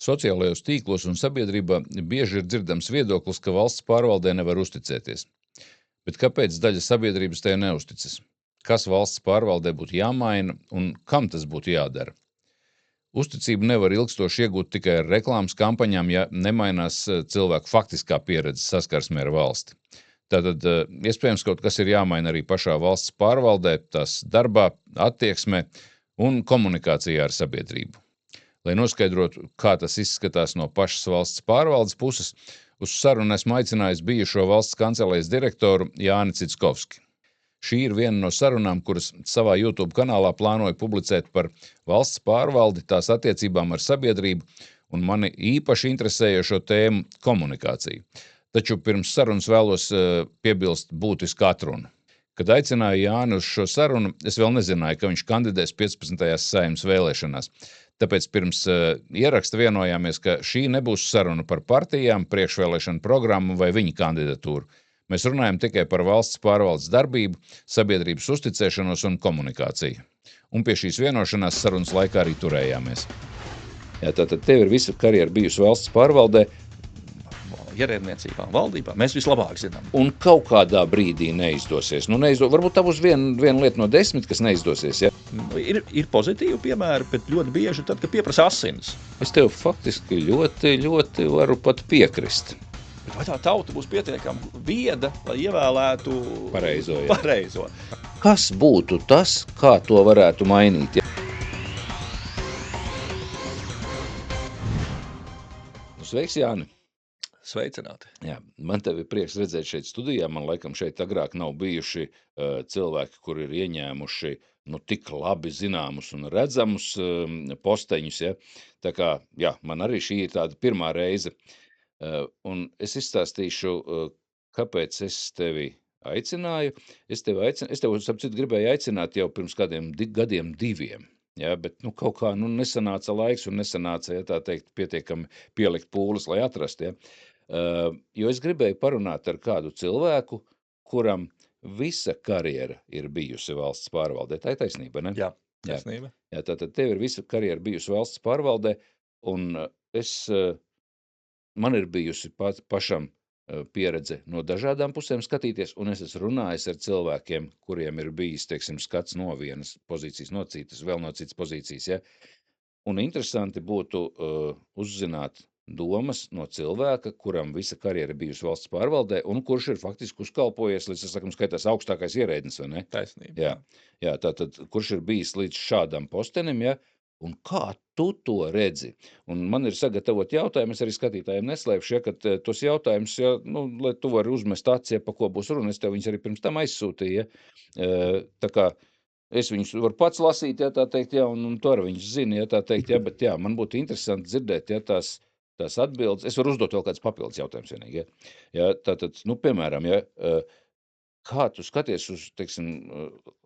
Sociālajos tīklos un sabiedrībā bieži ir dzirdams viedoklis, ka valsts pārvaldē nevar uzticēties. Bet kāpēc daļa sabiedrības tajā neusticas? Kas valsts pārvaldē būtu jāmaina un kam tas būtu jādara? Uzticību nevar ilgstoši iegūt tikai ar reklāmas kampaņām, ja nemainās cilvēku faktiskā pieredze saskarsmē ar valsti. Tātad iespējams kaut kas ir jāmaina arī pašā valsts pārvaldē, tās darbā, attieksmē un komunikācijā ar sabiedrību. Lai noskaidrotu, kā tas izskatās no pašas valsts pārvaldes puses, uz sarunu esmu aicinājis bijušo valsts kancelējas direktoru Jāni Cickovski. Šī ir viena no sarunām, kuras savā YouTube kanālā plānoju publicēt par valsts pārvaldi, tās attiecībām ar sabiedrību un mani īpaši interesējošo tēmu komunikāciju. Taču pirms sarunas vēlos piebilst būtisku atrunu. Kad aicināju Jāni uz šo sarunu, es vēl nezināju, ka viņš kandidēs 15. Saeimas vēlēšanās. Tāpēc pirms ieraksta vienojāmies, ka šī nebūs saruna par partijām, priekšvēlēšanu programmu vai viņa kandidatūru. Mēs runājam tikai par valsts pārvaldes darbību, sabiedrības uzticēšanos un komunikāciju. Un pie šīs vienošanās sarunas laikā arī turējāmies. Jā, tātad tev ir visa karjera bijusi valsts pārvaldē. Ierēdniecībā, valdībā. Mēs vislabāk zinām. Un kaut kādā brīdī neizdosies. Varbūt tā būs viena lieta no 10, kas neizdosies. Ja? Ir pozitīvi piemēri, bet ļoti bieži tad, kad pieprasa asins. Es tev faktiski ļoti varu pat piekrist. Bet vai tā tauta būs pietiekami vieda, lai ievēlētu pareizo? Kas būtu tas, kā to varētu mainīt? Ja? Sveiks, Jāni! Sveicināti. Jā, man tev ir prieks redzēt šeit studijā. Man laikam šeit agrāk nav bijuši cilvēki, kuri ir ieņēmuši tik labi zināmus un redzamus posteņus. Ja? Tā kā, jā, man arī šī ir tāda pirmā reize. Un es izstāstīšu, kāpēc es tevi aicināju. Es tevi sapcīt, gribēju aicināt jau pirms kādiem gadiem 2. Ja, bet kaut kā nesanāca laiks un nesanāca, ja tā teikt, pietiekami pielikt pūles, lai atrastu. Ja. Jo es gribēju parunāt ar kādu cilvēku, kuram visa karjera ir bijusi valsts pārvaldē. Tā ir taisnība, ne? Jā, taisnība. Jā, tātad tev ir visa karjera bijusi valsts pārvaldē, un man ir bijusi pašam pieredze no dažādām pusēm skatīties, un es esmu runājis ar cilvēkiem, kuriem ir bijis, teiksim, skats no vienas pozīcijas, no citas, vēl no citas pozīcijas. Ja? Un interesanti būtu uzzināt domas no cilvēka, kuram visa karjera bijusi valsts pārvaldē, un kurš ir faktiski uzkalpojies, līdz, skaitās augstākais ierēdnis, vai ne? Taisnība. Jā, tātad, kurš ir bijis līdz šādam postenim, ja? Un kā tu to redzi? Un man ir sagatavot jautājumu, es arī skatītājiem neslēpšu, ja, ka tos jautājumus, ja, lai tu vari uzmest acī, pa ko būs runa, es tev viņus arī pirms tam aizsūtīju. Ja. Tā kā es viņus varu pats lasīt, ja tā teikt, ja, un tu arī viņus zini, ja tā teikt, ja, bet jā, man būtu interesanti dzirdēt, ja tās atbildes. Es varu uzdot vēl kāds papildus jautājums vienīgi, ja. Ja, tātad, piemēram, ja, kā tu skaties uz, teiksim,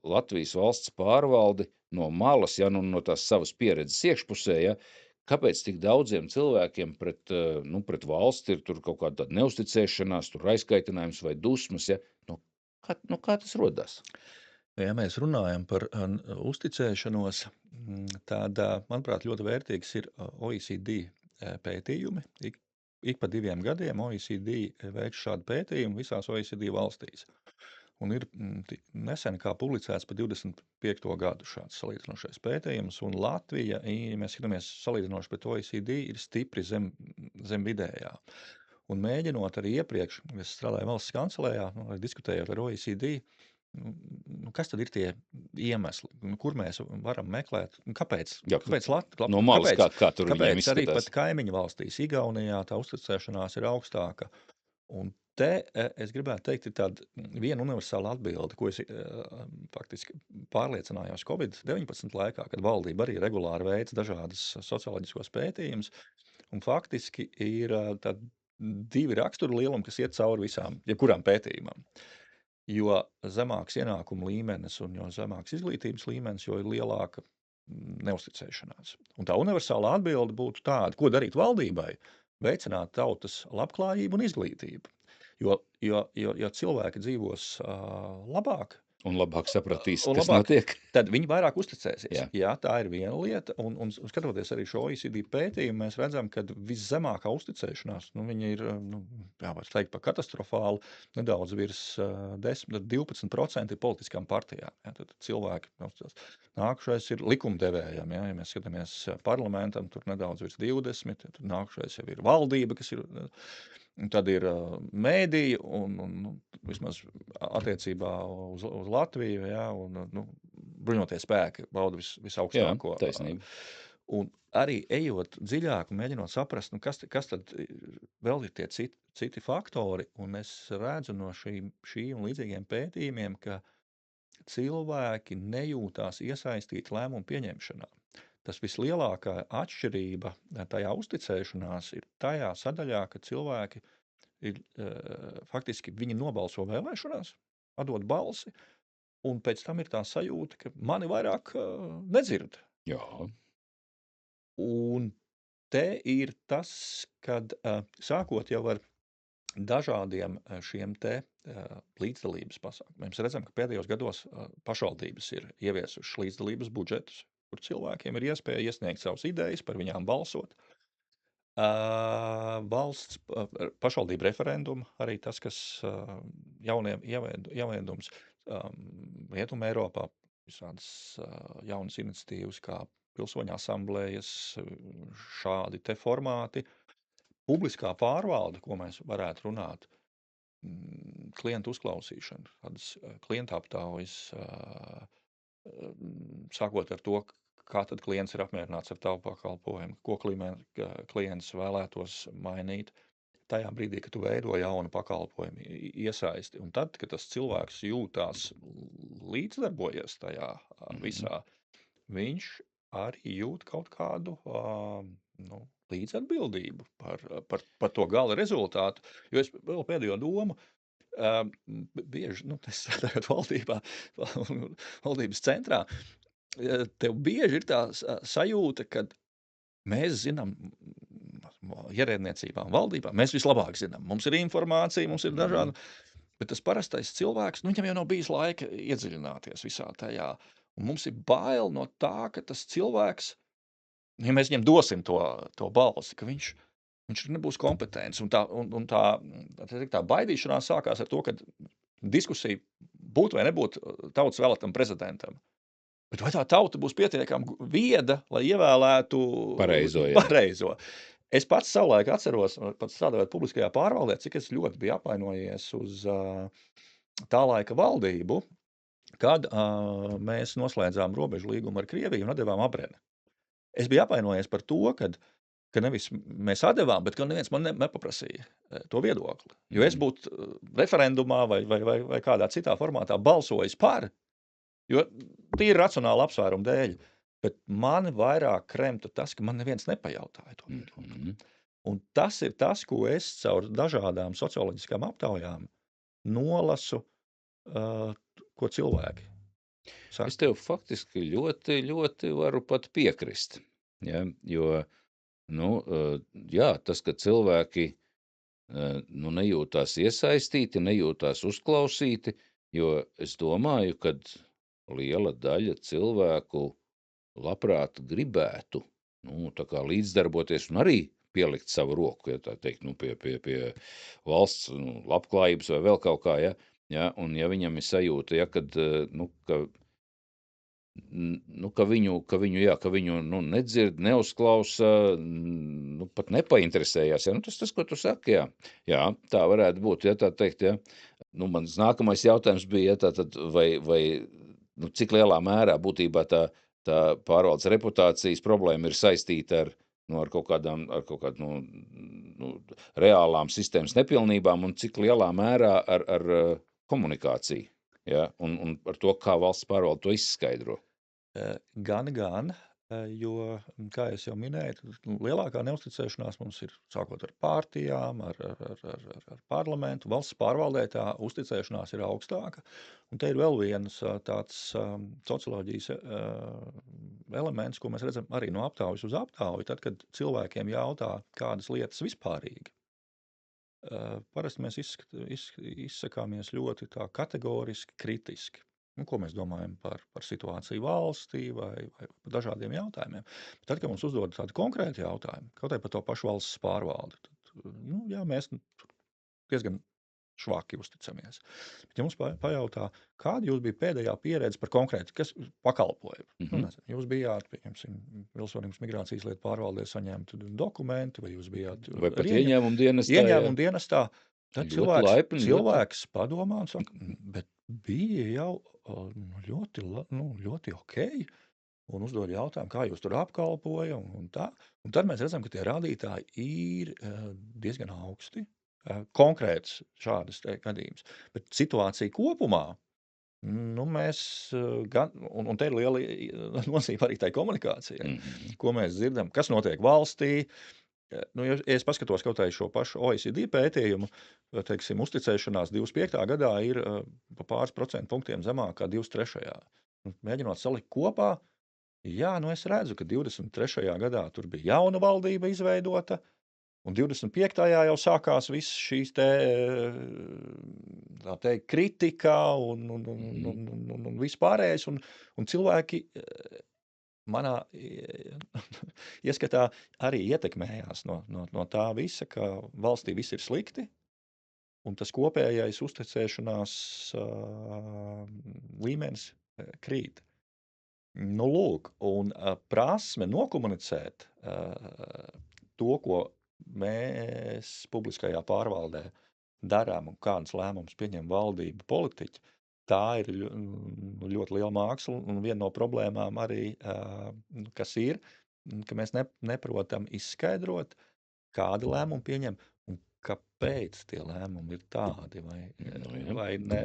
Latvijas valsts pārvaldi no malas, ja, no tās savas pieredzes iekšpusē, ja, kāpēc tik daudziem cilvēkiem pret valsti ir tur kaut kāda neusticēšanās, tur aizkaitinājums vai dusmas, ja, kā tas rodās? Ja mēs runājam par uzticēšanos, tad, manuprāt, ļoti vērtīgs ir OECD pētījumi. Ik pa 2 gadiem OECD veic šādu pētījumu visās OECD valstīs. Un ir nesen kā publicēts pa 25. gadu šāds salīdzinošais pētījums, un Latvija, ja mēs skatāmies salīdzinoši pret OECD, ir stipri zem vidējā. Un mēģinot arī iepriekš, es strādāju valsts kancelējā, diskutējot ar OECD, kas tad ir tie iemesli, kur mēs varam meklēt, kāpēc no malas, kā tur viņiem izskatās? Arī pat kaimiņu valstīs, Igaunijā, tā uzticēšanās ir augstāka. Un te es gribētu teikt, ir tāda viena universāla atbilde, ko es faktiski pārliecinājos Covid-19 laikā, kad valdība arī regulāri veic dažādas socioloģiskos pētījumus, un faktiski ir tādi 2 raksturu lielumi, kas iet cauri visām, jebkurām pētījumam. Jo zemāks ienākumu līmenis un jo zemāks izglītības līmenis, jo ir lielāka neusticēšanās. Un tā universālā atbilde būtu tāda, ko darīt valdībai, veicināt tautas labklājību un izglītību. Jo cilvēki dzīvos labāk, Un labāk sapratīs, un kas labāk, notiek. tad viņi vairāk uzticēsies. Jā. Jā, tā ir viena lieta, un skatoties arī šo OECD pētījumu, mēs redzam, ka viszemākā uzticēšanās, viņi ir, var teikt, pa katastrofāli, nedaudz virs 12% ir politiskām partijām. Jā, tad cilvēki uzticās. Nākušais ir likumdevējiem, ja mēs skatāmies parlamentam, tur nedaudz virs 20, tad nākušais jau ir valdība, kas ir, un tad ir mēdīji, un vismaz attiecībā uz Latviju, ja, un bruņotie spēki bauda Jā, visaugstāko. taisnība. Un arī ejot dziļāk un mēģinot saprast, kas tad vēl ir tie citi faktori, un es redzu no šīm un līdzīgiem pētījumiem, ka cilvēki nejūtās iesaistīti lēmumu pieņemšanā. Tas vislielākā atšķirība tajā uzticēšanās ir tajā sadaļā, ka cilvēki ir faktiski viņi nobalso vēlēšanās, atdod balsi, un pēc tam ir tā sajūta, ka mani vairāk nedzird. Jā. Un te ir tas, kad sākot jau ar dažādiem šiem te līdzdalības pasākumiem. Mēs redzam, ka pēdējos gados pašvaldības ir ieviesušas līdzdalības budžetus, kur cilvēkiem ir iespēja iesniegt savas idejas, par viņām balsot. Valsts pašvaldību referendumu, arī tas, kas jauniedums Rietumē Eiropā, visādas jaunas iniciatīvas kā pilsoņu asamblējas, šādi te formāti, publiskā pārvalde, ko mēs varētu runāt, klientu uzklausīšana, tādas klienta aptaujas, sākot ar to, kā tad klients ir apmierināts ar tavu pakalpojumu, ko klients vēlētos mainīt. Tajā brīdī, kad tu veido jaunu pakalpojumu, iesaisti, un tad, kad tas cilvēks jūtās līdzdarbojies tajā visā, viņš arī jūt kaut kādu līdzatbildību par to gala rezultātu. Jo es vēl pēdējo domu, bieži, es strādājot valdībā, valdības centrā, tev bieži ir tā sajūta, kad mēs zinām, ierēdniecībā un valdībā, mēs vislabāk zinām. Mums ir informācija, mums ir dažādi, bet tas parastais cilvēks, viņam jau nav bijis laika iedziļināties visā tajā. Un mums ir bail no tā, ka tas cilvēks, ja mēs viņam dosim to balsi, ka viņš nebūs kompetents. Un tā baidīšanās sākās ar to, ka diskusija būtu vai nebūtu tautas vēlētam prezidentam. Bet vai tā tauta būs pietiekami vieda, lai ievēlētu pareizo? Es pats savulaik atceros, pats strādājot publiskajā pārvaldē, cik es ļoti biju apvainojies uz tā laika valdību, kad mēs noslēdzām robežu līgumu ar Krieviju un atdevām abreni. Es biju apvainojies par to, ka nevis mēs atdevām, bet ka neviens man nepaprasīja to viedokli. Jo es būtu referendumā vai kādā citā formātā balsojis par, jo tīri racionāli apsvērumu dēļ, bet mani vairāk kremta tas, ka man neviens nepajautāja to viedokli. Un tas ir tas, ko es caur dažādām socioloģiskām aptaujām nolasu, ko cilvēki saka. Es tev faktiski ļoti, ļoti varu pat piekrist. Ja? Jo, jā, tas, ka cilvēki nejūtās iesaistīti, nejūtās uzklausīti, jo es domāju, ka liela daļa cilvēku labprāt gribētu tā kā līdzdarboties un arī pielikt savu roku, ja tā teikt, pie valsts labklājības vai vēl kaut kā, ja, un ja viņam ir sajūta, ja, ka viņu nedzird, neuzklausa, pat nepainteresējās, ja, tas, ko tu saki, jā, tā varētu būt, ja, tā teikt, ja. Mans nākamais jautājums bija, ja, tātad, vai cik lielā mērā būtībā tā pārvaldes reputācijas problēma ir saistīta ar kaut kādu reālām sistēmas nepilnībām un cik lielā mērā ar komunikāciju, ja, un ar to, kā valsts pārvalde to izskaidro. Gan, jo, kā es jau minēju, lielākā neusticēšanās mums ir sākot ar partijām, ar parlamentu, valsts pārvaldē tā uzticēšanās ir augstāka. Un te ir vēl viens tāds socioloģijas elements, ko mēs redzam arī no aptaujas uz aptauju, tad, kad cilvēkiem jautā kādas lietas vispārīgi. Parasti mēs izsakāmies ļoti tā kategoriski, kritiski. ko mēs domājam par situāciju valstī vai par dažādiem jautājumiem. Bet tad, kad mums uzdod tādu konkrētu jautājumu, kaut arī par to pašu valsts pārvaldi, tad, jā, mēs diezgan švaki uzticamies. Bet ja mums pajautā, kāda jūs bija pēdējā pieredze par konkrētu, kas pakalpoja? Jūs bijāt, pieņemsim, Pilsonības migrācijas lietu pārvaldē saņemt dokumenti, vai jūs bijāt Vai pat ieņēmumu dienestā, ieņēmumu dienestā. Tad Ļoti laipni, cilvēks padomā un saka, bet bija jau ļoti okei. Un uzdod jautājumu, kā jūs tur apkalpoja un tā. Un tad mēs redzam, ka tie rādītāji ir diezgan augsti. Konkrēts šādas gadījums. Bet situācija kopumā, mēs gan, un te ir liela nozīme arī tai komunikācijai, ko mēs dzirdam, kas notiek valstī. Ja es paskatos kaut vai šo pašu OECD pētījumu, teiksim, uzticēšanās 25. gadā ir pa pāris procentu punktiem zemāk kā 23. Mēģinot salikt kopā, es redzu, ka 23. gadā tur bija jauna valdība izveidota, un 25. jau sākās viss šīs kritika un vispārējais, un cilvēki manā ieskatā arī ietekmējās no tā visa, ka valstī viss ir slikti, un tas kopējais uzticēšanās līmenis krīt. Lūk, un prasme nokomunicēt to, ko mēs publiskajā pārvaldē darām un kādus lēmumus pieņem valdība, politiķi, tā ir ļoti liela māksla, un viena no problēmām arī, kas ir, ka mēs neprotam izskaidrot, kādi lēmumi pieņem un kāpēc tie lēmumi ir tādi vai ne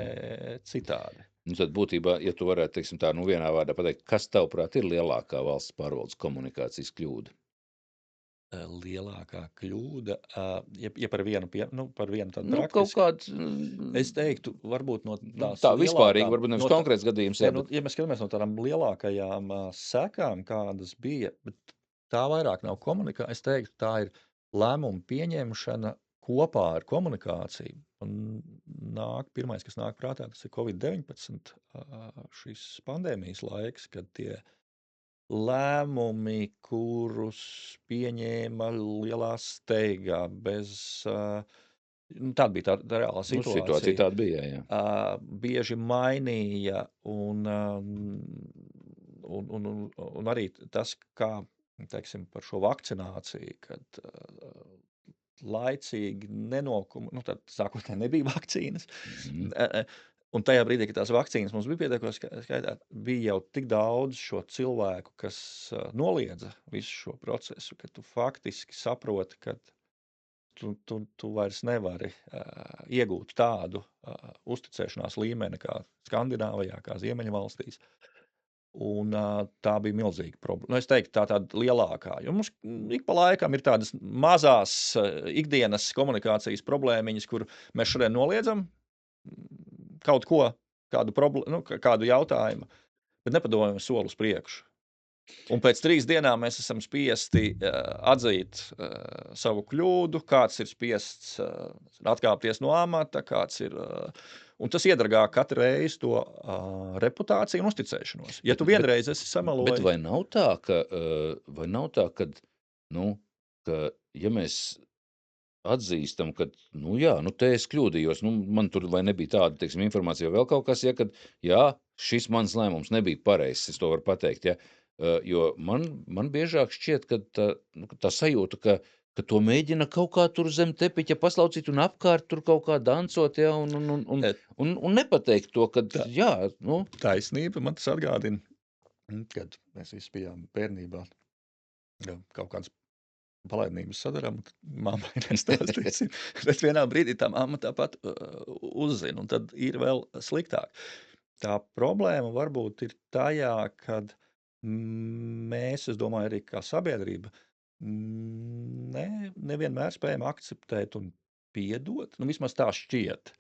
citādi. Tad būtībā, ja tu varētu, teiksim tā, vienā vārdā pateikt, kas tavuprāt ir lielākā valsts pārvaldes komunikācijas kļūda? Lielākā kļūda, ja par vienu tādu Kaut praktisku, kāds, es teiktu, varbūt no tās tā vispārīgi, lielākām, varbūt nevis konkrēts gadījums, ja mēs skatāmies no tādām lielākajām sekām, kādas bija, bet tā vairāk nav komunikācija, es teiktu, tā ir lēmumu pieņemšana kopā ar komunikāciju. Un pirmais, kas nāk prātā, tas ir Covid-19, šis pandēmijas laiks, kad tie lēmumi, kurus pieņēma lielā steigā, bez... tāda bija tā reālā situācija. Situācija tāda bija, jā. Bieži mainīja, un arī tas, kā, teiksim, par šo vakcināciju, kad laicīgi tad sākotnēji nebija vakcīnas. Un tajā brīdī, kad tās vakcīnas mums bija pietiekoši skaitā, bija jau tik daudz šo cilvēku, kas noliedza visu šo procesu, ka tu faktiski saproti, ka tu vairs nevari iegūt tādu uzticēšanās līmeni kā Skandināvijā, kā Ziemeļvalstīs. Un tā bija milzīga problēma. Es teiktu, tā tāda lielākā. Jo mums ik pa laikam ir tādas mazās ikdienas komunikācijas problēmiņas, kur mēs šodien noliedzam kaut ko, kādu jautājumu, bet nepadomājam soli uz priekšu. Un pēc 3 dienām mēs esam spiesti atzīt savu kļūdu, kāds ir spiests atkāpties no amata, kāds ir... Un tas iedragā katru reizi to reputāciju un uzticēšanos. Ja tu vienreiz esi samelojis... Bet vai nav tā, ka, ka ja mēs atzīstam, ka, te es kļūdījos, man tur vai nebija tāda, teiksim, informācija vai vēl kaut kas, ja, kad, šis mans lēmums nebija pareizs, es to varu pateikt, ja, jo man biežāk šķiet, ka tā sajūta, ka to mēģina kaut kā tur zem tepiķa paslaucīt un apkārt tur kaut kā dancot, ja, un nepateikt to, ka, Taisnība, man tas atgādina, kad mēs visi bijām bērnībā, kaut kāds palaidnības sadarām, mammai nestāstīsim, bet vienā brīdī tā mamma tāpat uzzina, un tad ir vēl sliktāk. Tā problēma varbūt ir tajā, kad mēs, es domāju, arī kā sabiedrība, nevienmēr spējam akceptēt un piedot, vismaz tā šķiet.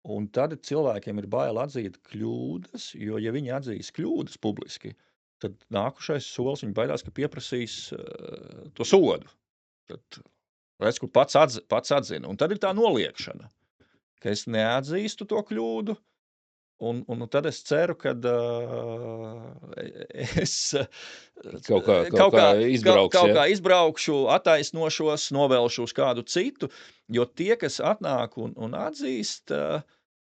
Un tad cilvēkiem ir bail atzīt kļūdas, jo, ja viņi atzīs kļūdas publiski, tad nākušais solis viņi baidās, ka pieprasīs to sodu. Tad, redz, kur pats atzina. Un tad ir tā noliekšana, ka es neatzīstu to kļūdu, Un tad es ceru, kad es Kaut kā izbrauks, kaut ja? kā izbraukšu, attaisnošos, novelšu uz kādu citu, jo tie, kas atnāk un atzīst,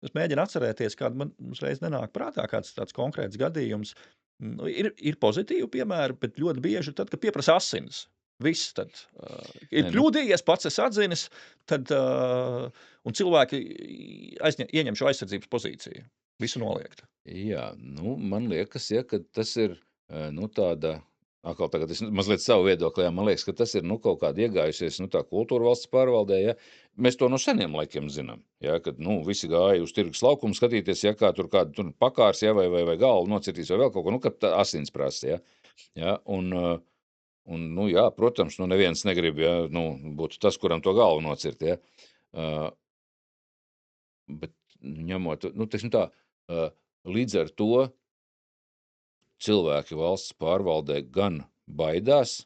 es mēģinu atcerēties, kādu man uzreiz nenāk prātā kāds tāds konkrēts gadījums. Ir pozitīvi piemēri, bet ļoti bieži tad, kad pieprasa asinis. Viss tad ir Nē, nu, kļūdījies, pats es atzinis, tad, un cilvēki ieņem šo aizsardzības pozīciju. Visu noliegt. jā, nu, man liekas, ja, ka tas ir, nu, tāda atkal tagad es mazliet savu viedokli, jā, man liekas, ka tas ir, nu, kaut kāda iegājusies, nu, tā kultūra valsts pārvaldē, ja. Mēs to no seniem laikiem zinām, ja, kad, nu, visi gāja uz tirgus laukumu skatīties, ja, kā tur kādu tur pakārs, ja, vai galvu nocirtīs, vai vēl kaut ko, nu, kad tā asins prasa, ja. Ja, nu, jā, protams, nu, neviens negrib, ja, nu, būt tas, kuram to galvu nocirt, ja. Bet ņemot, nu, teiksim tā, līdz ar to cilvēki valsts pārvaldē gan baidās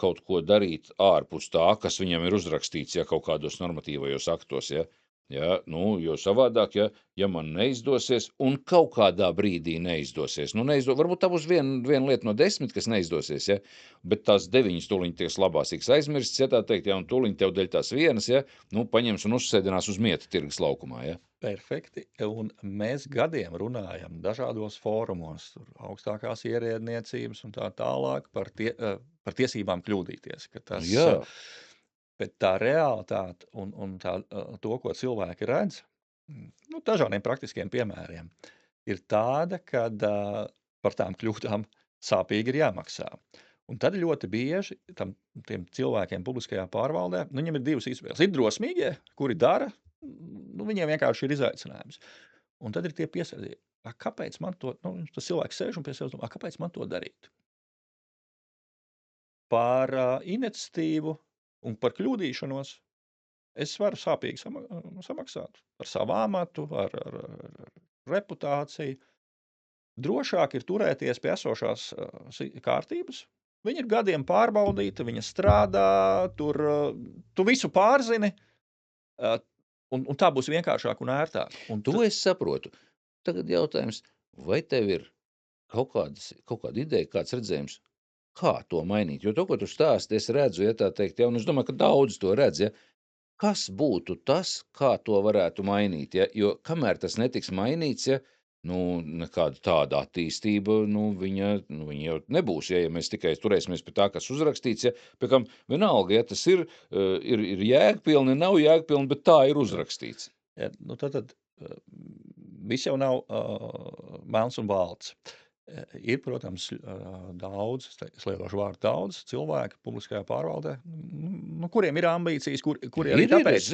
kaut ko darīt ārpus tā, kas viņam ir uzrakstīts, ja kaut kādos normatīvajos aktos, ja. Ja, nu, jo savādāk, ja man neizdosies, un kaut kādā brīdī neizdosies, nu, varbūt tā būs viena lieta no 10, kas neizdosies, ja, bet tās 9 tūliņ ties labāsīgs aizmirsts, ja tā teikt, ja, un tūliņ tev dēļ tās vienas, ja, nu, paņems un uzsēdinās uz mieta tirgus laukumā, ja. Perfekti, un mēs gadiem runājam dažādos fórumos, tur augstākās ierēdniecības un tā tālāk par tiesībām kļūdīties, ka tas, Jā, bet tā realitāte un tā, to, ko cilvēki redz, nu, dažādiem praktiskiem piemēriem, ir tāda, kad par tām kļūdām sāpīgi ir jāmaksā. Un tad ļoti bieži tiem cilvēkiem publiskajā pārvaldē, nu, viņiem ir divas izvēles. Ir drosmīgie, kuri dara, nu, viņiem vienkārši ir izaicinājums. Un tad ir tie piesardzīgi. Kāpēc man to, nu, tas cilvēks sēž un pie sevis domā, kāpēc man to darīt? Par iniciatīvu un par kļūdīšanos es varu sāpīgi samaksāt ar savu amatu, ar reputāciju. Drošāk ir turēties pie esošās kārtības. Viņa ir gadiem pārbaudīta, viņa strādā, tur tu visu pārzini, un tā būs vienkāršāk un ērtāk. to es saprotu. Tagad jautājums, vai tev ir kaut kāda ideja, kāds redzējums, kā to mainīt? Jo to, ko tu stāsti, es redzu, ja tā teikt, ja, un es domāju, ka daudz to redz, ja. Kas būtu tas, kā to varētu mainīt, ja? Jo kamēr tas netiks mainīts, ja, nu, nekāda tāda attīstība, nu, viņa jau nebūs, ja mēs tikai turēsimies pie tā, kas uzrakstīts, ja, pie kam vienalga, ja tas ir jēgpilni, nav jēgpilni, bet tā ir uzrakstīts. Ja, nu tad viss jau nav melns un balts. Ir, protams, daudz, es lietošu vārdu daudz cilvēku publiskajā pārvaldē, nu, kuriem ir ambīcijas, kuri arī tāpēc,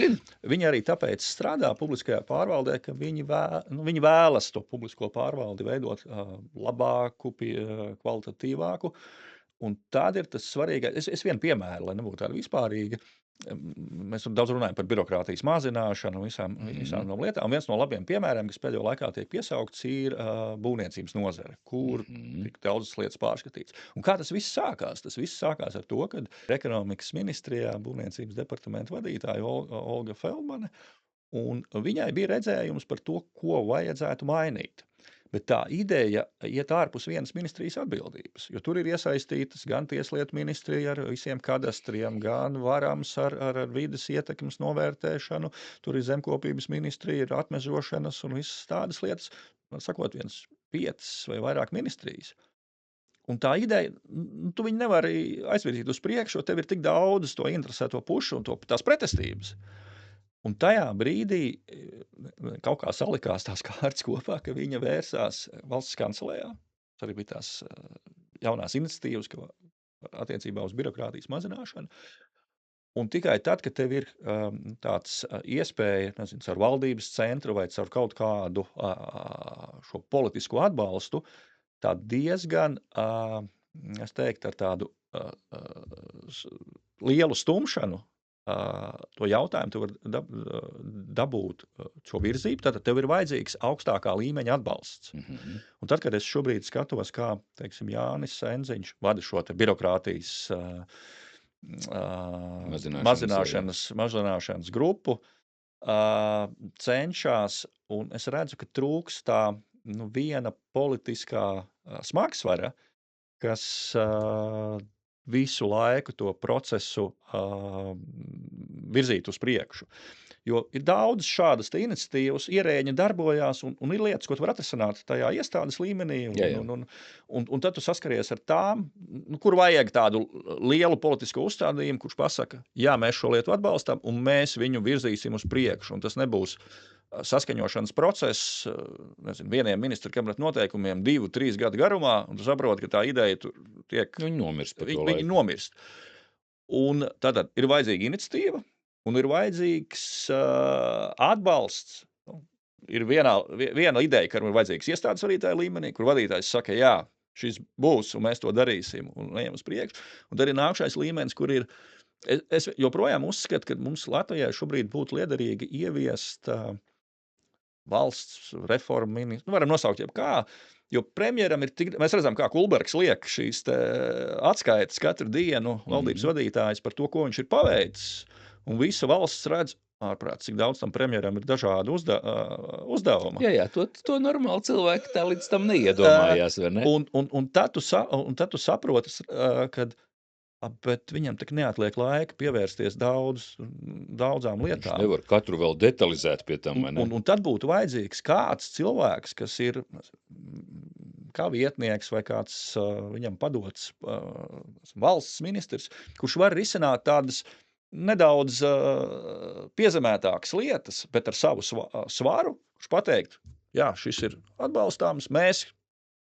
viņi arī tāpēc strādā publiskajā pārvaldē, ka viņi vēlas to publisko pārvaldi veidot labāku, kvalitatīvāku, un tad ir tas svarīgais, es vienu piemēru, lai nebūtu tāda vispārīga. Mēs daudz runājam par birokrātijas mazināšanu un visām no lietām. Un viens no labiem piemēriem, kas pēdējo laikā tiek piesaukts, ir būvniecības nozare, kur tik daudzas lietas pārskatīts. Un kā tas viss sākās? Tas viss sākās ar to, kad ekonomikas ministrijā būvniecības departamenta vadītāja Olga Feldmane, un viņai bija redzējums par to, ko vajadzētu mainīt. Bet tā ideja iet ārpus vienas ministrijas atbildības, jo tur ir iesaistītas gan tieslietu ministrija ar visiem kadastriem, gan varams ar vides ietekmes novērtēšanu, tur ir zemkopības ministrija, ir atmežošanas un visas tādas lietas, sakot, 5 vai vairāk ministrijas. Un tā ideja, tu viņu nevari aizvirzīt uz priekšu, jo tev ir tik daudz to interesēto pušu un tās pretestības. Un tajā brīdī kaut kā salikās tās kārtas kopā, ka viņa vērsās valsts kancelējā. Tas arī bija tās jaunās iniciatīvas attiecībā uz birokrātijas mazināšanu. Un tikai tad, kad tev ir tāds iespēja, nezinu, caur valdības centru vai caur kaut kādu šo politisko atbalstu, tā diezgan, es teiktu, ar tādu lielu stumšanu, to jautājumu tu var dabūt šo virzību, tad tev ir vajadzīgs augstākā līmeņa atbalsts. Un tad, kad es šobrīd skatos, kā, teiksim, Jānis Enziņš vada šo te birokrātijas mazināšanas grupu, cenšas, un es redzu, ka trūkst tā, viena politiskā, smagsvara, kas, visu laiku to procesu, virzītu uz priekšu. Jo ir daudz šādas te iniciatīvas, ierēģi darbojās un ir lietas, ko tu vari atrisināt tajā iestādes līmenī, Jā, jā. un tad tu saskaries ar tām, kur vajag tādu lielu politisko uzstādījumu, kurš pasaka, jā, mēs šo lietu atbalstam, un mēs viņu virzīsim uz priekšu, un tas nebūs saskaņošanas process, nezinu, vieniem ministra kabineta noteikumiem 2-3 gadu garumā, un tu saproti, ka tā ideja tur tiek, Viņi nomirst pa to viņi laiku. nomirst. Un tātad ir vajadzīga iniciatīva, un ir vajadzīgs, atbalsts. Ir viena ideja, ka ir vajadzīgs iestādes vadītāja līmenī, kur vadītājs saka, jā, šis būs, un mēs to darīsim, un ejam uz priekšu. Un tad ir nākšais līmenis, kur ir, es joprojām uzskatu, ka mums Latvijai šobrīd būtu liederīgi ieviest, valsts reformu ministru, varam nosaukt jebkā, jo premjeram ir tik, mēs redzam, kā Kulbergs liek šīs te atskaites katru dienu, valdības vadītājs par to, ko viņš ir paveicis, un visa valsts redz, ārprāt, cik daudz tam premjeram ir dažādu uzdevumu. Jā, to normāli cilvēki tā līdz tam neiedomājās, vai ne? Un tad tu saproti, kad bet viņam tak neatliek laika pievērsties daudzām Viņš lietām. nevar katru vēl detalizēt pie tam, vai ne? Un tad būtu vajadzīgs kāds cilvēks, kas ir kā vietnieks vai kāds viņam padots valsts ministrs, kurš var risināt tādas nedaudz piezemētākas lietas, bet ar savu svaru, kurš pateikt, jā, šis ir atbalstāms, mēs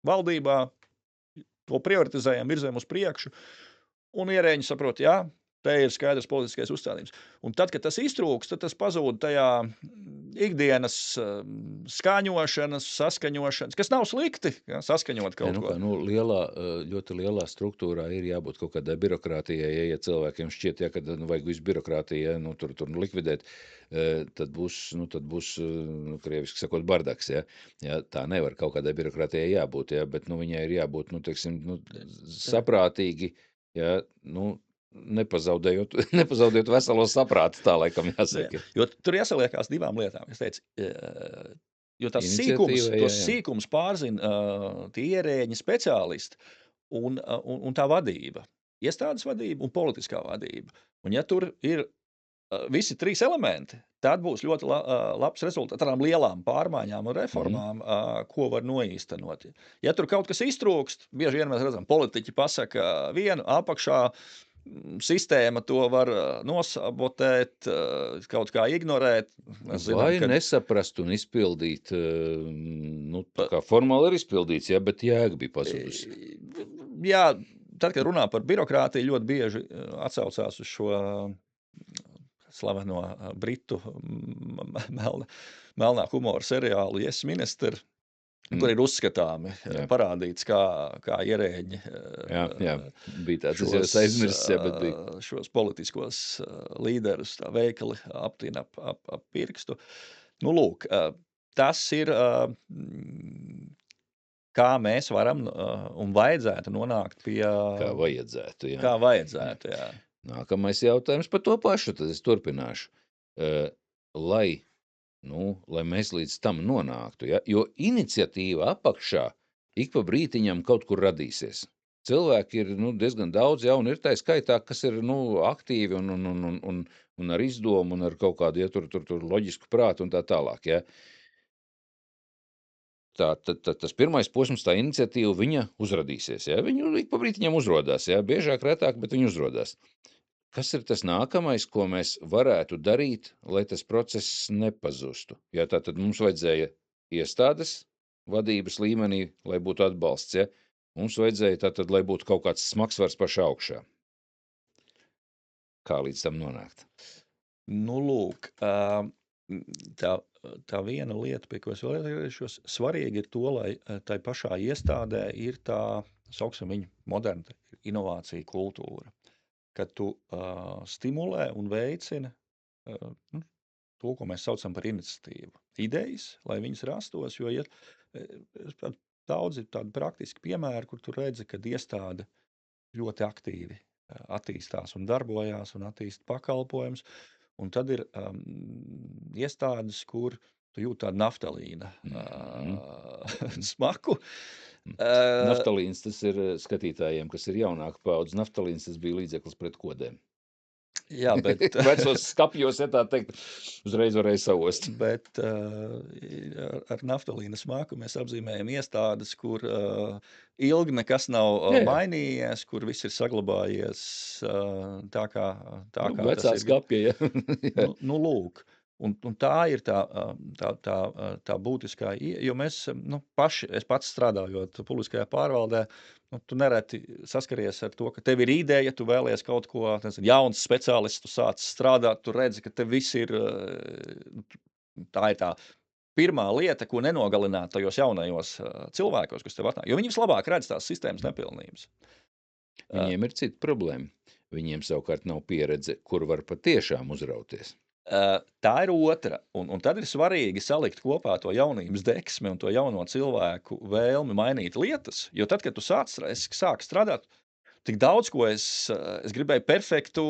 valdībā to prioritizējam, virzējam uz priekšu, un ierēģi saprot, jā, te ir skaidrs politiskais uzstādījums. Un tad, kad tas iztrūks, tad tas pazūd tajā ikdienas skaņošanas, saskaņošanas, kas nav slikti, ja, saskaņot kaut ko. Ļoti lielā struktūrā ir jābūt kaut kādai birokrātijai, ja cilvēkiem šķiet, ja, kad vajag visu birokrātiju, ja, tur likvidēt, tad būs, krieviski sakot, bardaks, ja. Ja, tā nevar kaut kādai birokrātijai jābūt, ja, bet, viņai ir jābūt, saprātīgi, ja, nepazaudējot veselo saprātu, tā laikam jāsaka. Jo tur jāsaliekās divām lietām. Es teicu, jo tas sīkums pārzina tie ierēģi speciālisti un tā vadība. Iestādes vadība un politiskā vadība. Un ja tur ir visi trīs elementi, tad būs ļoti labs rezultāts tādām lielām pārmaiņām un reformām, ko var noīstenot. Ja tur kaut kas iztrūkst, bieži vien mēs redzam, politiķi pasaka vienu, apakšā sistēma to var nosabotēt, kaut kā ignorēt. Nesaprast un izpildīt, tā kā formāli ir izpildīts, ja, bet jēga bija pazudusi. Jā, tad, kad runā par birokrātiju, ļoti bieži atsaucās uz šo slaveno britu melnā humora seriālu Yes Minister, kur ir uzskatāmi parādīts, kā ierēģi bija tāds, es jau aizmirsis, bet bija šos politiskos līderus tā veikali aptina ap pirkstu. Lūk, tas ir, kā mēs varam un vajadzētu nonākt pie... Kā vajadzētu, jā. Kā vajadzētu, jā. Nākamais jautājums par to pašu, tad es turpināšu. Lai mēs līdz tam nonāktu, ja? Jo iniciatīva apakšā ik pa brītiņam kaut kur radīsies. Cilvēki ir diezgan daudz, ja, un ir tā skaitā, kas ir aktīvi un ar izdomu un ar kaut kādu, ja, tur loģisku prātu un tā tālāk, ja. Tas pirmais posms, tā iniciatīva, viņa uzradīsies, ja. Viņa ik pa brītiņam uzrodās, ja. Biežāk, retāk, bet viņa uzrodās. Kas ir tas nākamais, ko mēs varētu darīt, lai tas process nepazustu? Ja, tātad mums vajadzēja iestādes vadības līmenī, lai būtu atbalsts, ja? Mums vajadzēja tātad, lai būtu kaut kāds smagsvars pašā augšā. Kā līdz tam nonākt? Lūk, tā viena lieta, pie ko es vēl atgriežos, svarīgi ir to, lai tai pašā iestādē ir tā, sauksim viņu, moderna inovācija kultūra. Kad tu stimulē un veicina to, ko mēs saucam par iniciatīvu. Idejas, lai viņas rastos, jo ir daudzi tādi praktiski piemēri, kur tu redzi, kad iestāde ļoti aktīvi attīstās un darbojās un attīst pakalpojums. un tad ir iestādes, kur tu jūti tādu naftalīna Mhm. smaku. Naftalīns tas ir skatītājiem, kas ir jaunāka paudze. Naftalīns tas bija līdzeklis pret kodēm. Jā, bet, Vecos skapjos, ja tā teikt, uzreiz varēja saost. bet ar naftalīna smaku mēs apzīmējam iestādes, kur ilgi nekas nav Jā, jā. mainījies, kur viss ir saglabājies tā kā Vecā tas ir. skapja, ja. Jā. Nu, lūk. Un tā ir tā būtiskā, jo mēs, es pats strādājot publiskajā pārvaldē, tu nereti saskaries ar to, ka tev ir ideja, tu vēlies kaut ko, jauns speciālists, tu sāc strādāt, tu redzi, ka tev viss ir, tā ir tā pirmā lieta, ko nenogalināt tajos jaunajos cilvēkos, kas tev atnāk, jo viņi vislabāk redz tās sistēmas nepilnības. Viņiem ir cita problēma. Viņiem savukārt nav pieredze, kur var patiešām uzrauties. Tā ir otra, un tad ir svarīgi salikt kopā to jaunības deksmi un to jauno cilvēku vēlmi mainīt lietas, jo tad, kad tu sāk strādāt, tik daudz, ko es gribēju perfektu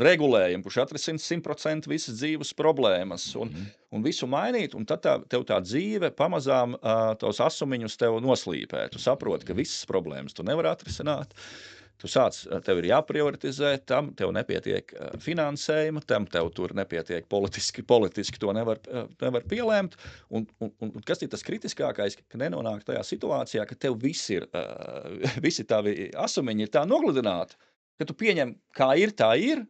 regulējumu, kurš atrisina 100% visas dzīves problēmas un visu mainīt, un tad tev tā dzīve pamazām tos asumiņus tev noslīpē. Tu saproti, ka visas problēmas tu nevar atrisināt. Tev ir jāprioritizē, tam tev nepietiek finansējuma, tam tev tur nepietiek politiski to nevar pielēmt, un kas ir tas kritiskākais, ka nenonāk tajā situācijā, ka tev visi tavi asumiņi ir tā nogludināti, ka tu pieņem, kā ir, tā ir,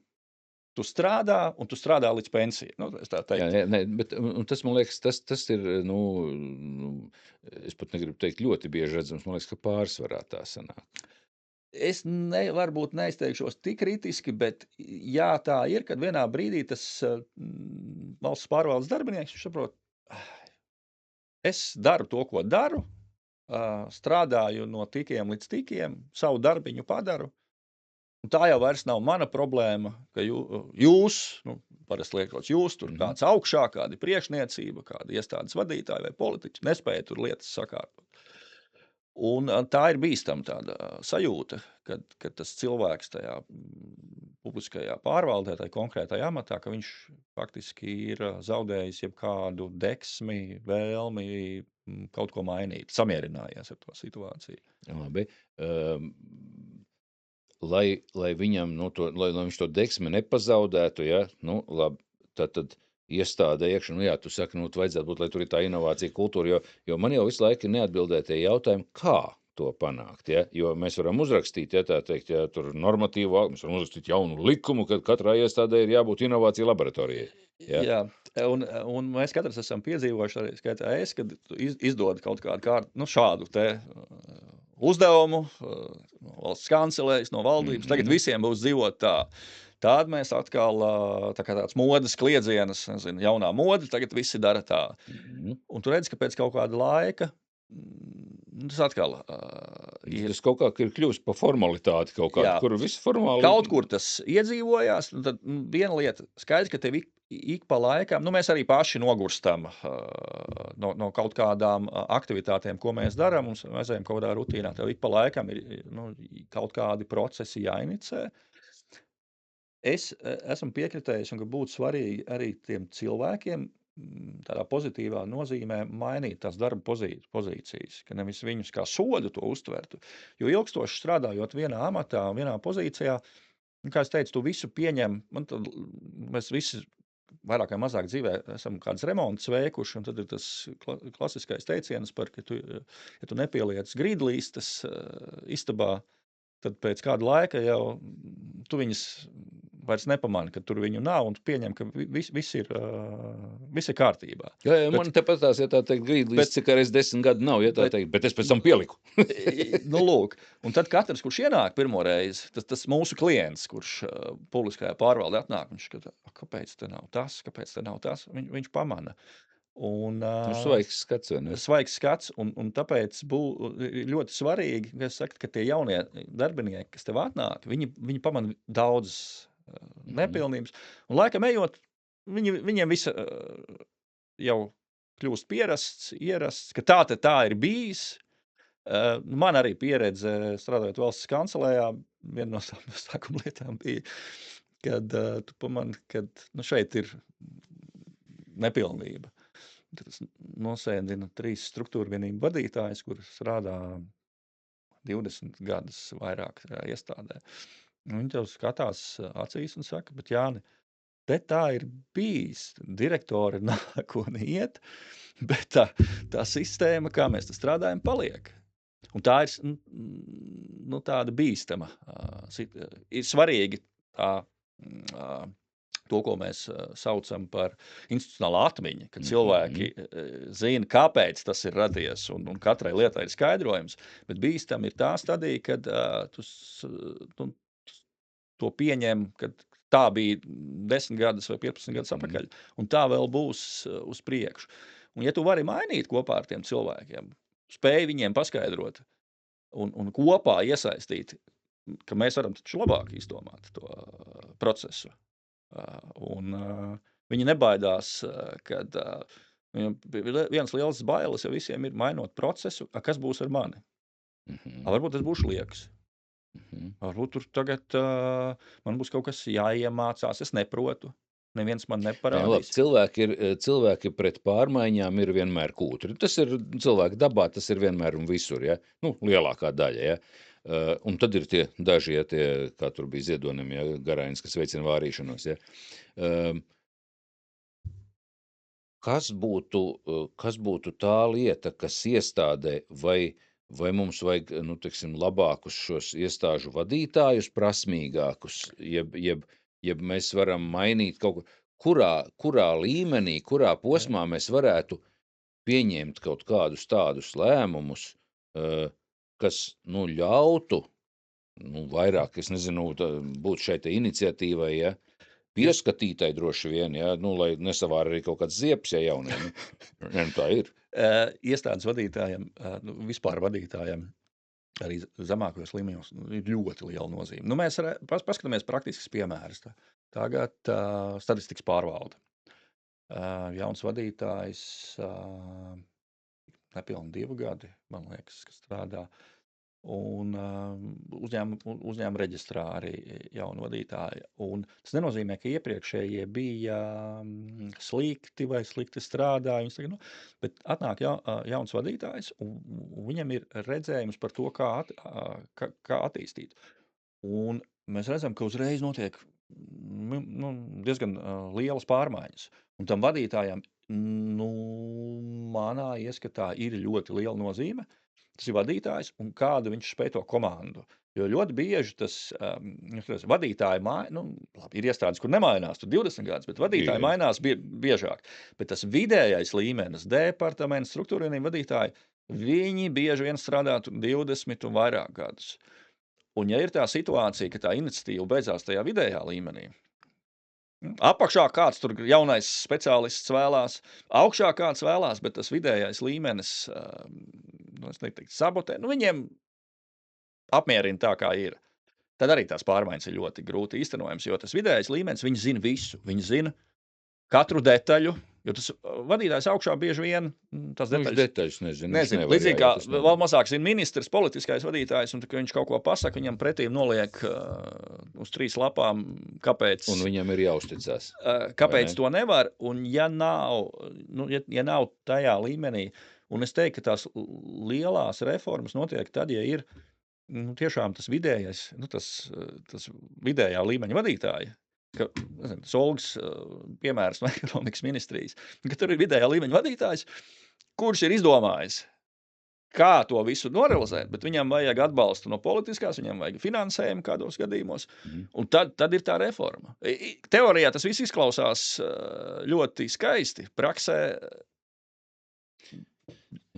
tu strādā, un tu strādā līdz pensijai. Es tā teiktu. Jā, ne, bet tas, man liekas, tas ir, es pat negribu teikt ļoti bieži redzams, man liekas, ka pārsvarā tā sanāk. Es varbūt neizteikšos tik kritiski, bet jā, tā ir, kad vienā brīdī tas valsts pārvaldes darbinieks saprot, es daru to, ko daru, strādāju no tikiem līdz tikiem, savu darbiņu padaru, un tā jau vairs nav mana problēma, ka jūs, parasti liekot, jūs tur kāds augšā, kāda priekšniecība, kāda iestādes vadītāja vai politiķi, nespēja tur lietas sakārtot. Un tā ir bīstama tāda sajūta, kad tas cilvēks tajā publiskajā pārvaldē, tajā konkrētajā amatā, ka viņš faktiski ir zaudējis jebkādu deksmi, vēlmi kaut ko mainīt, samierinājies ar to situāciju. Labi. Lai viņam, lai viņš to deksmi nepazaudētu, ja, labi, tad iestāde iekšā, tu saki, vajadzētu būt, lai tur ir tā inovācija kultūra, jo man jau visu laiku ir neatbildētie jautājumi, kā to panākt, ja? Jo mēs varam uzrakstīt, ja tā teikt, ja tur normatīvu, mēs varam uzrakstīt jaunu likumu, kad katrā iestādē ir jābūt inovācija laboratorijai. Ja? Jā, un mēs katrs esam piedzīvojuši arī skaitā kad izdod kaut kādu šādu te uzdevumu no valsts kancelējas, no valdības, tagad visiem būs dzīvot tā. Tad mēs atkal, tā kā tāds modes kliedziens, jaunā mode, tagad visi dara tā. Un tu redzi, ka pēc kaut kāda laika tas atkal ir. Tas kaut kā ir kļūst pa formalitāti kaut kādu, kur viss formāli. Kaut kur tas iedzīvojās, tad viena lieta, skaidrs, ka tev ik pa laikam, mēs arī paši nogurstam no kaut kādām aktivitātēm, ko mēs darām, un mēs ejam kaut kādā rutīnā, tev ik pa laikam ir kaut kādi procesi jāinicē. Es esmu piekritējis, un ka būtu svarīgi arī tiem cilvēkiem tādā pozitīvā nozīmē mainīt tās darba pozīcijas, ka nevis viņus kā sodu to uztvertu. Jo ilgstoši strādājot vienā amatā, vienā pozīcijā, kā es teicu, tu visu pieņem, mēs visi vairāk vai mazāk dzīvē esam kādas remontas veikuši, un tad ir tas klasiskais teiciens par, ka ja tu nepieliec grīdlīstes istabā, tad pēc kāda laika jau tu viņas vairs nepamani, ka tur viņu nav, un tu pieņem, ka viss ir kārtībā. Jā, man tepat tās, ja tā teikt, grīdlīstes, cik arī 10 gadu nav, ja tā teikt, bet es pēc tam pieliku. Lūk, un tad katrs, kurš ienāk pirmoreiz, tas mūsu klients, kurš publiskajā pārvaldē atnāk, viņš skata, kāpēc te nav tas, viņš pamana. Svaigs skats, vai ne? Svaigs skats, un tāpēc ļoti svarīgi, ka tie jaunie darbinieki, kas tev atnāk, viņi pamana daudzas nepilnības, un laikam ejot, viņiem visa jau kļūst ierasts, ka tā ir bijis. Man arī pieredze strādājot valsts kancelējā, viena no sākuma lietām bija, kad tu pamani, kad šeit ir nepilnība. Tas nosēdina 3 struktūra vienību vadītājus, kurus strādā 20 gadus vairāk iestādē. Viņi tev skatās acīs un saka, bet Jāni, te tā ir bijis. Direktori nāk un iet, bet tā sistēma, kā mēs te strādājam, paliek. Un tā ir tāda bīstama. Ir svarīgi to, ko mēs saucam par institucionālu atmiņu, kad cilvēki zina, kāpēc tas ir radies, un katrai lietai ir skaidrojums, bet bīstam ir tā stadija, kad tu to pieņem, kad tā bija 10 gadus vai 15 gadus atpakaļ, un tā vēl būs uz priekšu. Un ja tu vari mainīt kopā ar tiem cilvēkiem, spēj viņiem paskaidrot un kopā iesaistīt, ka mēs varam taču labāk izdomāt to procesu. Un viņi nebaidās, kad viens liels bailes, ja visiem ir mainot procesu, kas būs ar mani? Varbūt tas būs liekas. Varbūt tur tagad man būs kaut kas jāiemācās, es neprotu. Neviens man neparādīs. Cilvēki pret pārmaiņām ir vienmēr kūtri. Tas ir cilvēku dabā, tas ir vienmēr un visur, ja? Lielākā daļa, ja? Un tad ir tie daži, ja, kā tur bija Ziedonim, ja, Garainis, kas veicina vārīšanos, ja? Kas būtu tā lieta, kas iestādē vai mums vajag, teiksim, labākus šos iestāžu vadītājus, prasmīgākus, jeb mēs varam mainīt kaut ko, kurā līmenī, kurā posmā mēs varētu pieņemt kaut kādus tādus lēmumus, kas, ļautu, vairāk, es nezinu, būt šai te iniciatīvai, ja, pieskatītai droši vien, ja, lai nesavāra arī kaut kāds ziepes, ja jauniem. Tā ir. Iestādes vadītājiem, vispār vadītājiem, arī zemākajos līmeņos ir ļoti liela nozīme. Mēs paskatāmies praktisks piemērs. Tagad statistikas pārvalde. Jauns vadītājs, nepilni 2 gadi, man liekas, kas strādā. Un uzņēmuma reģistrā arī jaunu vadītāju. Un tas nenozīmē, ka iepriekšējie bija slikti vai slikti strādāja. Bet atnāk jauns vadītājs, un viņam ir redzējums par to, kā attīstīt. Un mēs redzam, ka uzreiz notiek diezgan lielas pārmaiņas. Un tam vadītājam, manā ieskatā, ir ļoti liela nozīme. Tas ir vadītājs un kādu viņš spēj to komandu. Jo ļoti bieži tas vadītāji ir iestādes, kur nemainās, tur 20 gadus, bet vadītāji mainās biežāk. Bet tas vidējais līmenis, departaments, struktūrvienību vadītāji, viņi bieži vien strādā 20 un vairāk gadus. Un ja ir tā situācija, ka tā iniciatīva beidzās tajā vidējā līmenī, apakšā kāds tur jaunais speciālists vēlās, augšā kāds vēlās, bet tas vidējais līmenis, es neteiktu sabotē, viņiem apmierina tā, kā ir. Tad arī tās pārmaiņas ir ļoti grūti īstenojams, jo tas vidējais līmenis, viņi zina visu. Viņi zina katru detaļu, jo tas vadītājs augšā bieži vien tas detaļas nezina. Līdzīgi kā vēl mazāk zina ministrs, politiskais vadītājs, un viņš kaut ko pasaka, viņam pretīm noliek uz 3 lapām, kāpēc. Un viņam ir jāuzticās. Kāpēc to nevar, un ja nav tajā līmenī, un es teiktu, ka tās lielās reformas notiek tad, ja ir tiešām tas vidējais, tas vidējā līmeņa vadītāji, tas Olgas piemērs no ekonomikas ministrijas, ka tur ir vidējā līmeņa vadītājs, kurš ir izdomājis, kā to visu norealizēt, bet viņam vajag atbalstu no politiskās, viņam vajag finansējumu kādos gadījumos, un tad ir tā reforma. Teorijā tas viss izklausās ļoti skaisti, praksē.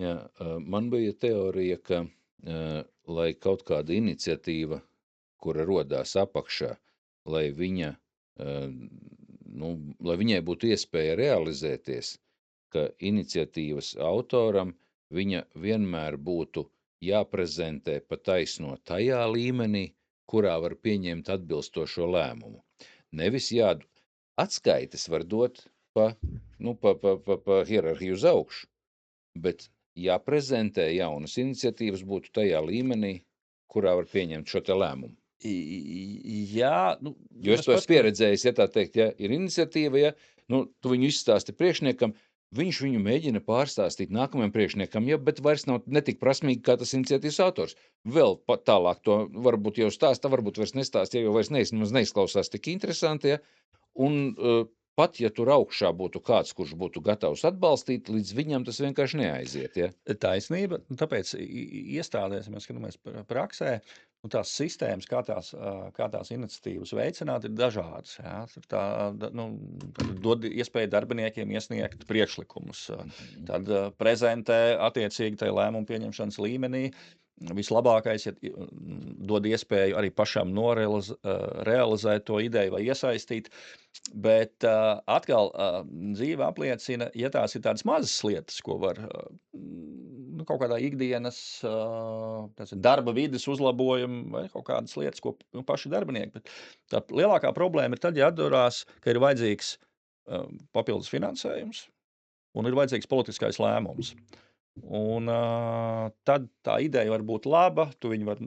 Jā, man bija teorija, ka lai kaut kāda iniciatīva, kura rodās apakšā, lai viņai būtu iespēja realizēties, ka iniciatīvas autoram viņa vienmēr būtu jāprezentē pa taisno tajā līmenī, kurā var pieņemt atbilstošo lēmumu. Nevis atskaites var dot pa hierarhiju uz augšu, bet jāprezentē jaunas iniciatīvas būtu tajā līmenī, kurā var pieņemt šo te lēmumu. Jā, nu, Jo es mēs to esmu paskatāmies. pieredzējis, ja tā teikt, ja ir iniciatīva, ja tu viņu izstāsti priekšniekam, viņš viņu mēģina pārstāstīt nākamajam priekšniekam, ja, bet vairs nav netik prasmīgi kā tas iniciatīvas autors. Vēl tālāk to varbūt jau stāsta, varbūt vairs nestāsta, ja jau vairs neizklausās tik interesanti, ja, un pat, ja tur augšā būtu kāds, kurš būtu gatavs atbalstīt, līdz viņam tas vienkārši neaiziet, ja. Taisnība, tāpēc iestādēs, ja mēs skatāmies praksē, tās sistēmas, kā tās iniciatīvas veicināt, ir dažādas. Ja? Dod iespēju darbiniekiem iesniegt priekšlikumus, tad prezentē attiecīgi tajā lēmumu pieņemšanas līmenī. Vislabākais ir dod iespēju arī pašam realizēt to ideju vai iesaistīt, bet atkal dzīve apliecina, ja tās ir tādas mazas lietas, ko var kaut kādā ikdienas darba vides uzlabojumi vai kaut kādas lietas, ko paši darbinieki, bet tā lielākā problēma ir tad, ja atdurās, ka ir vajadzīgs papildus finansējums un ir vajadzīgs politiskais lēmums. Un tad tā ideja var būt laba, tu viņu var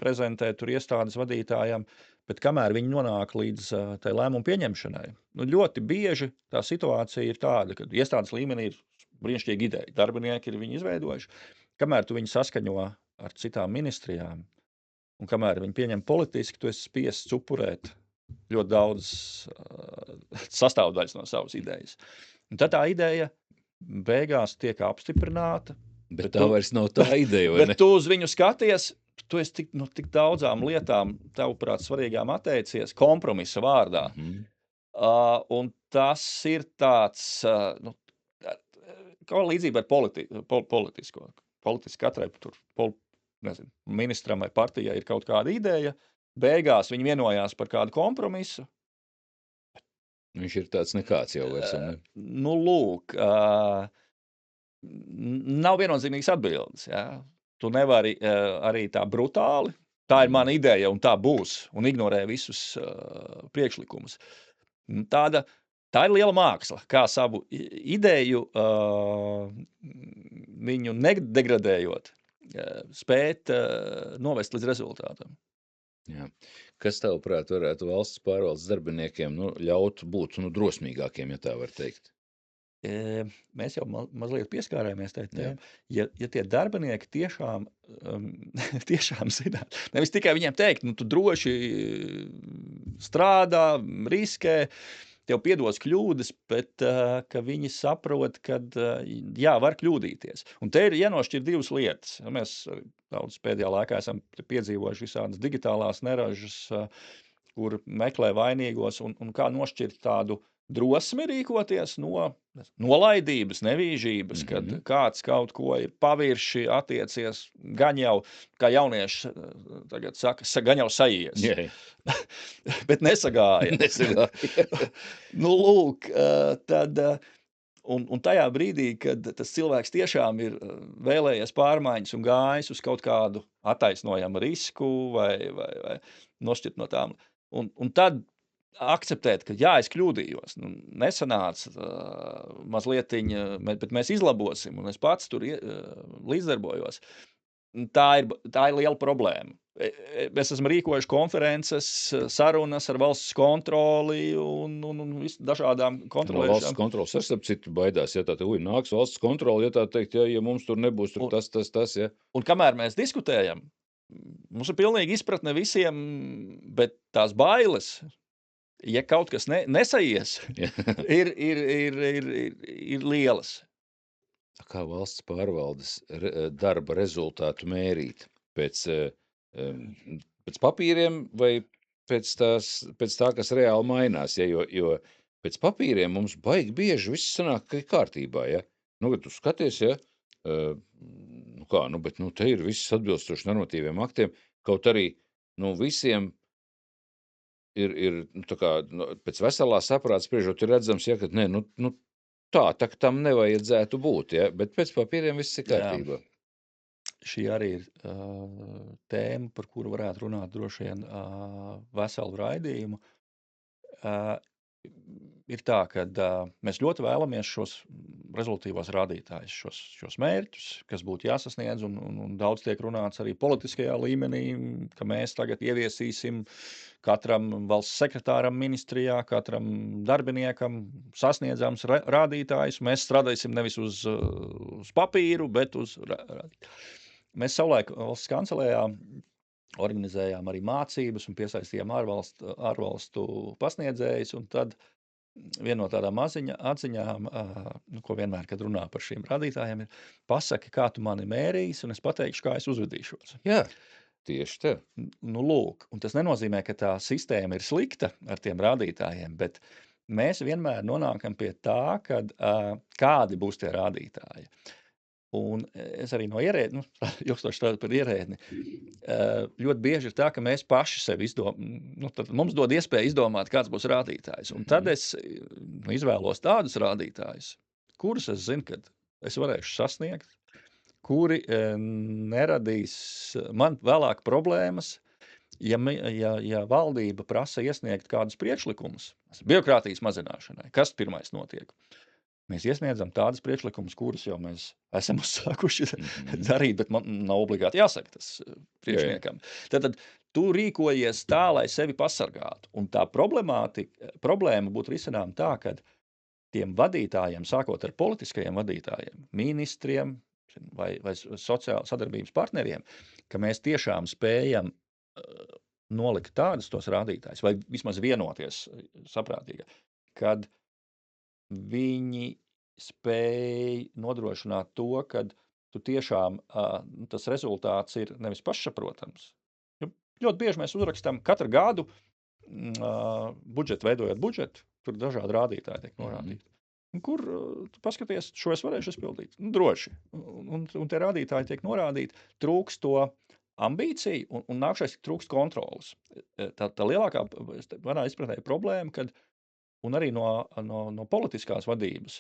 prezentēt tur iestādes vadītājiem, bet kamēr viņi nonāk līdz tai lēmumu pieņemšanai, ļoti bieži tā situācija ir tāda, ka iestādes līmenī ir brīnišķīga ideja, darbinieki ir viņu izveidojuši, kamēr tu viņu saskaņo ar citām ministrijām, un kamēr viņi pieņem politiski, tu esi spiests upurēt ļoti daudz sastāvdaļas no savas idejas. Un tad tā ideja beigās tiek apstiprināta. Bet tā vairs nav tā ideja, vai ne? Bet tu uz viņu skaties, tu esi tik daudzām lietām, tavuprāt, svarīgām atteicies kompromisa vārdā. Un tas ir tāds, kā līdzība ar politisko. Politiski katrai tur, ministram vai partijai ir kaut kāda ideja, beigās viņi vienojās par kādu kompromisu. Viņš ir tāds nekāds jau vairs, ne? Lūk, nav viennozīmīgas atbildes, jā. Tu nevari arī tā brutāli, tā ir mana ideja un tā būs, un ignorē visus priekšlikumus. Tā ir liela māksla, kā savu ideju viņu nedegradējot, spēt novest līdz rezultātam. Jā. Kas tavuprāt varētu valsts pārvaldes darbiniekiem ļaut būt drosmīgākiem, ja tā var teikt? Mēs jau mazliet pieskārāmies tai tēmai. Ja tie darbinieki tiešām zināt, nevis tikai viņiem teikt, tu droši strādā, riskē, tev piedos kļūdas, bet ka viņi saprot, ka jā, var kļūdīties. Un te ir jānošķir divas lietas. Mēs daudz pēdējā laikā esam piedzīvojuši visādas digitālās neražas, kur meklē vainīgos, un kā nošķirt tādu drosmi rīkoties no nolaidības, nevīžības, kad kāds kaut ko ir pavirši attiecies, gan jau, kā jaunieši tagad saka, gan jau sajies. Bet nesagāja. Lūk, tad, un tajā brīdī, kad tas cilvēks tiešām ir vēlējies pārmaiņas un gājis uz kaut kādu attaisnojamu risku vai nošķirt no tām, un tad akceptēt, ka jā, es kļūdījos, nesanāca mazlietiņa, bet mēs izlabosim, un es pats tur līdzdarbojos. Tā ir liela problēma. Mēs esam rīkojuši konferences, sarunas ar valsts kontroli un dažādām kontrolēšām. Valsts kontrols ar starp citu baidās, ja tā teikt, nāks valsts kontroli, ja tā teikt, ja mums tur nebūs tur tas, ja. Un kamēr mēs diskutējam, mums ir pilnīgi izpratne visiem, bet tās bailes, ja kaut kas nesaies, ir lielas. Kā valsts pārvaldes darba rezultātu mērīt? Pēc papīriem vai pēc tā, kas reāli mainās? Ja? Jo pēc papīriem mums baigi bieži viss sanāk, ka ir kārtībā. Ja? Kad tu skaties, ja? Bet te ir viss atbilstoši normatīviem aktiem, kaut arī visiem ir pēc veselā saprāta spriežot ir redzams, ja, ka tā tam nevajadzētu būt, ja, bet pēc papīriem viss ir kārtībā. Šī arī ir tēma, par kuru varētu runāt droši vien veselu raidījumu. ir tā, ka mēs ļoti vēlamies šos rezultīvos rādītājus, šos mērķus, kas būtu jāsasniedz, un daudz tiek runāts arī politiskajā līmenī, ka mēs tagad ieviesīsim katram valsts sekretāram ministrijā, katram darbiniekam sasniedzams rādītājus. Mēs strādāsim nevis uz papīru, bet uz rādītāju. Mēs savulaik valsts kancelējā organizējām arī mācības un piesaistījām ārvalstu pasniedzējus, un tad viena no tādām atziņām, ko vienmēr, kad runā par šiem rādītājiem, ir pasaki, kā tu mani mērīsi, un es pateikšu, kā es uzvedīšos. Jā, tieši tā. Nu, lūk, un tas nenozīmē, ka tā sistēma ir slikta ar tiem rādītājiem, bet mēs vienmēr nonākam pie tā, kad kādi būs tie rādītāji. Un es arī no ierēdni, ilgstoši strādāju par ierēdni, ļoti bieži ir tā, ka mēs paši sev tad mums dod iespēju izdomāt, kāds būs rādītājs. Un tad es izvēlos tādus rādītājus, kurus es zinu, kad es varēšu sasniegt, kuri neradīs man vēlāk problēmas, ja valdība prasa iesniegt kādus priekšlikumus birokrātijas mazināšanai. Kas pirmais notiek? Mēs iesniedzam tādas priekšlikumus, kurus jau mēs esam uzsākuši darīt, bet man nav obligāti jāsaka tas priekšniekam. Tad tu rīkojies tā, lai sevi pasargātu. Un tā problēma būtu risinām tā, ka tiem vadītājiem, sākot ar politiskajiem vadītājiem, ministriem vai sociāla sadarbības partneriem, ka mēs tiešām spējam nolikt tādus tos rādītājus, vai vismaz vienoties saprātīgi, kad viņi spēj nodrošināt to, ka tu tiešām tas rezultāts ir nevis pašsaprotams. Ļoti bieži mēs uzrakstam katru gadu budžetu, veidojot budžetu, tur dažādi rādītāji tiek norādīti. Kur tu paskaties, šo es varēšu izpildīt? Droši. Un tie rādītāji tiek norādīti, trūks to ambīciju un nākšais trūks kontrolas. Tā lielākā, manā izpratnē, problēma, kad un arī no politiskās vadības,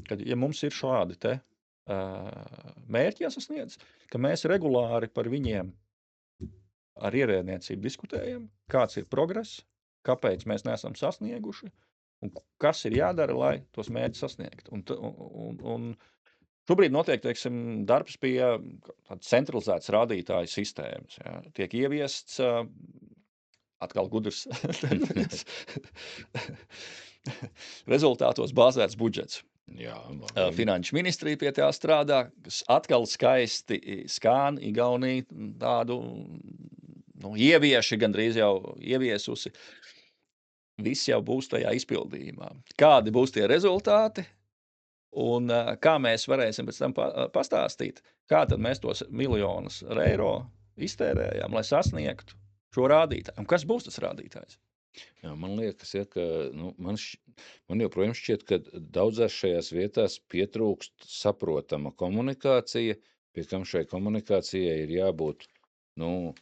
kad, ja mums ir šādi te mērķi jāsasniedz, ka mēs regulāri par viņiem ar ierēdniecību diskutējam, kāds ir progress, kāpēc mēs neesam sasnieguši, un kas ir jādara, lai tos mērķus sasniegt. Un šobrīd notiek, teiksim, darbs pie tādas centralizētas rādītāju sistēmas. Ja. Tiek ieviests atkal gudrs rezultātos bāzēts budžets. Jā, Finanšu ministrija pie tā strādā, kas atkal skaisti skan Igaunija tādu ievieši, gandrīz jau ieviesusi. Viss jau būs tajā izpildījumā. Kādi būs tie rezultāti un kā mēs varēsim pēc tam pastāstīt, kā tad mēs tos miljonus eiro iztērējām, lai sasniegtu šo rādītāju. Un kas būs tas rādītājs? Jā, man liekas, ja, ka man joprojām šķiet, ka daudzās šajās vietās pietrūkst saprotama komunikācija, pie kam šai komunikācijai ir jābūt, man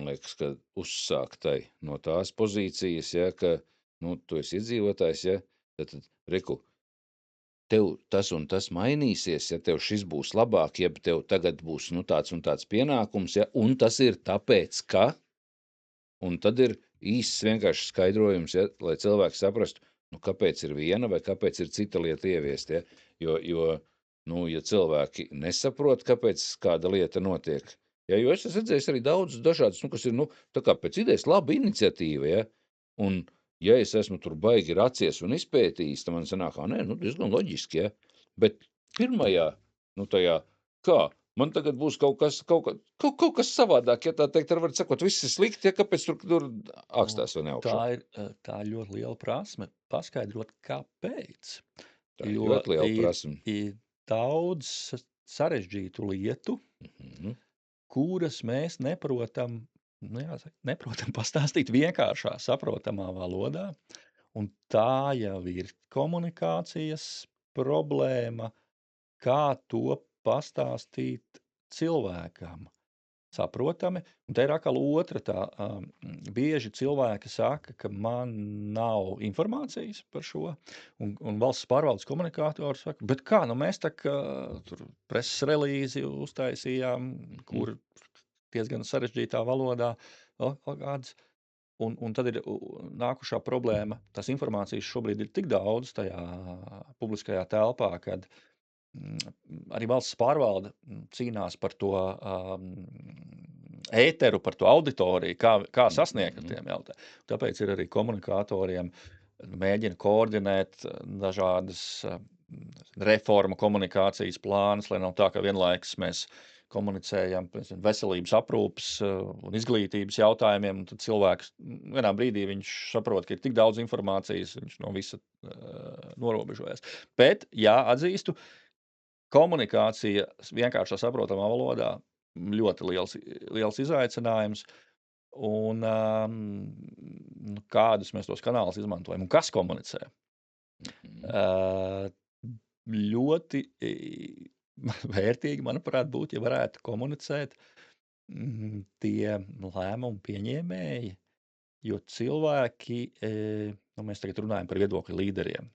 liekas, ka uzsāktai no tās pozīcijas, ja, ka tu esi iedzīvotājs, ja, tad reku, tev tas un tas mainīsies, ja tev šis būs labāk, ja tev tagad būs tāds un tāds pienākums, ja, un tas ir tāpēc, ka, un tad ir īsts vienkārši skaidrojums, ja, lai cilvēki saprastu, kāpēc ir viena vai kāpēc ir cita lieta ieviest, ja, jo ja cilvēki nesaprot, kāpēc kāda lieta notiek, ja, jo es esmu redzējis arī daudz dažādas, kas ir, tā kā pēc idejas laba iniciatīva, ja, un ja es esmu tur baigi racies un izpētījis, tad man sanāk, diezgan loģiski, ja, bet pirmajā, tajā, kā, man tagad būs kaut kas savādāk, ja tā teikt, var sakot, viss ir slikti, ja, kāpēc tur ākstās vai neaugšā. Tā ir ļoti liela prasme, paskaidrot, kāpēc. Tā ir ļoti liela prasme. Ir daudz sarežģītu lietu, kuras mēs neprotam pastāstīt vienkāršā, saprotamā valodā, un tā jau ir komunikācijas problēma, kā to pastāstīt cilvēkam saprotami. Un te ir atkal otra tā, bieži cilvēki saka, ka man nav informācijas par šo, un valsts pārvaldes komunikātori saka, bet kā, mēs tur preses relīzi uztaisījām, kur diezgan sarežģītā valodā, kāds. Un tad ir nākušā problēma. Tās informācijas šobrīd ir tik daudz tajā publiskajā telpā, kad arī valsts pārvalde cīnās par to ēteru, par to auditoriju, kā sasniegt ar tiem jautājumiem. Tāpēc ir arī komunikatoriem mēģina koordinēt dažādas reformu komunikācijas plānus, lai nav tā, ka vienlaikus mēs komunicējam veselības aprūpes un izglītības jautājumiem, un tad cilvēks vienā brīdī viņš saprot, ka ir tik daudz informācijas, viņš no visa norobežojas. Bet, jā, atzīstu, komunikācija vienkāršā saprotamā valodā ļoti liels izaicinājums, un kādus mēs tos kanālus izmantojam, un kas komunicē. Ļoti vērtīgi, manuprāt, būtu, ja varētu komunicēt tie lēmumu pieņēmēji, jo cilvēki, mēs tagad runājam par viedokļu līderiem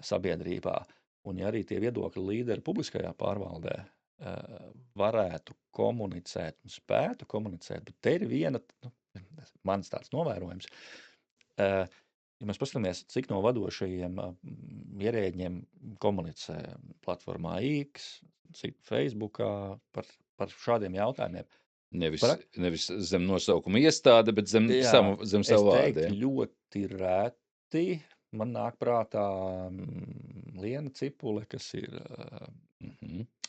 sabiedrībā, un ja arī tie viedokļu līderi publiskajā pārvaldē varētu komunicēt un spētu komunicēt, bet te ir viena, mans tāds novērojums, ja mēs paskatāmies, cik no vadošajiem ierēģiem komunicē platformā X, cik Facebookā par šādiem jautājumiem. Nevis zem nosaukuma iestāde, bet zem savu vārdu. Es teiktu ļoti reti. Man nāk prātā Liena Cipule, kas ir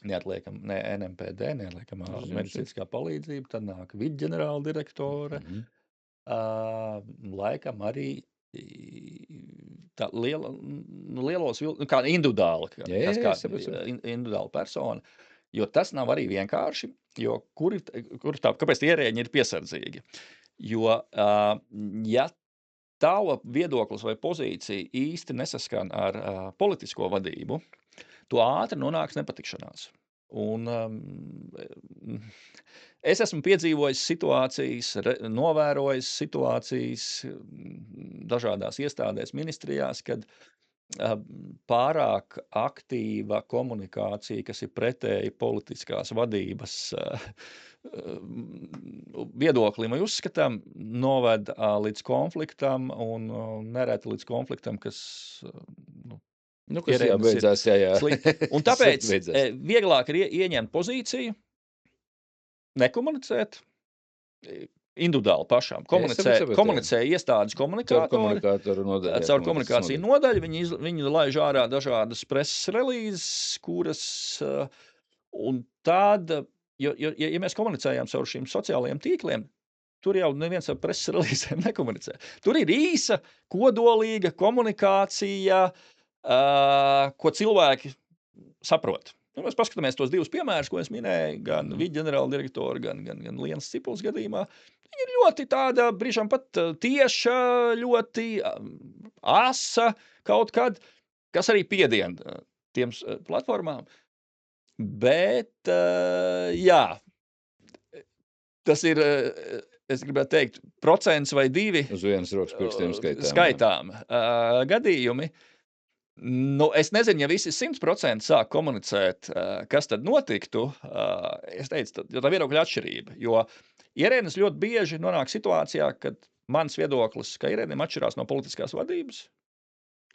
NMPD, neatliekamā medicīniskā palīdzība, tad nāk viļģenerāla direktore, laikam arī tā lielos, kā individuāli, individuāla persona, jo tas nav arī vienkārši, jo kāpēc tie ierēģi ir piesardzīgi? Jo, ja tava viedoklis vai pozīcija īsti nesaskan ar politisko vadību, tu ātri nonāks nepatikšanās. Un es esmu piedzīvojis situācijas, novērojis situācijas dažādās iestādēs, ministrijās, kad pārāk aktīva komunikācija, kas ir pretēji politiskās vadības viedoklim vai uzskatam, noved līdz konfliktam un nereti līdz konfliktam, kas kas jābeidzās, jā. Un tāpēc vieglāk ir ieņemt pozīciju, nekomunicēt, individuāli pašām. Komunicē iestādes komunikātori, caur komunikāciju nodaļu, viņi laiž ārā dažādas preses relīzes, kuras, un tad, ja mēs komunicējam caur šīm sociālajiem tīkliem, tur jau neviens ar preses relīzēm nekomunicē. Tur ir īsa, kodolīga komunikācija, ko cilvēki saprot. Mēs paskatāmies tos divus piemērus, ko es minēju, gan viļģenerāla direktora, gan Lienas Cipules gadījumā. Viņa ir ļoti tāda, brīžām pat tieša, ļoti asa kaut kad, kas arī piedien tiem platformām. Bet, jā, tas ir, es gribētu teikt, procents vai 2 uz vienas rokas pirkstiem skaitām gadījumi. Es nezinu, ja visi 100% sāk komunicēt, kas tad notiktu, es teicu, jo tā viedokļa atšķirība, jo ierēdnis ļoti bieži nonāk situācijā, kad mans viedoklis, ka ierēdnim atšķirās no politiskās vadības,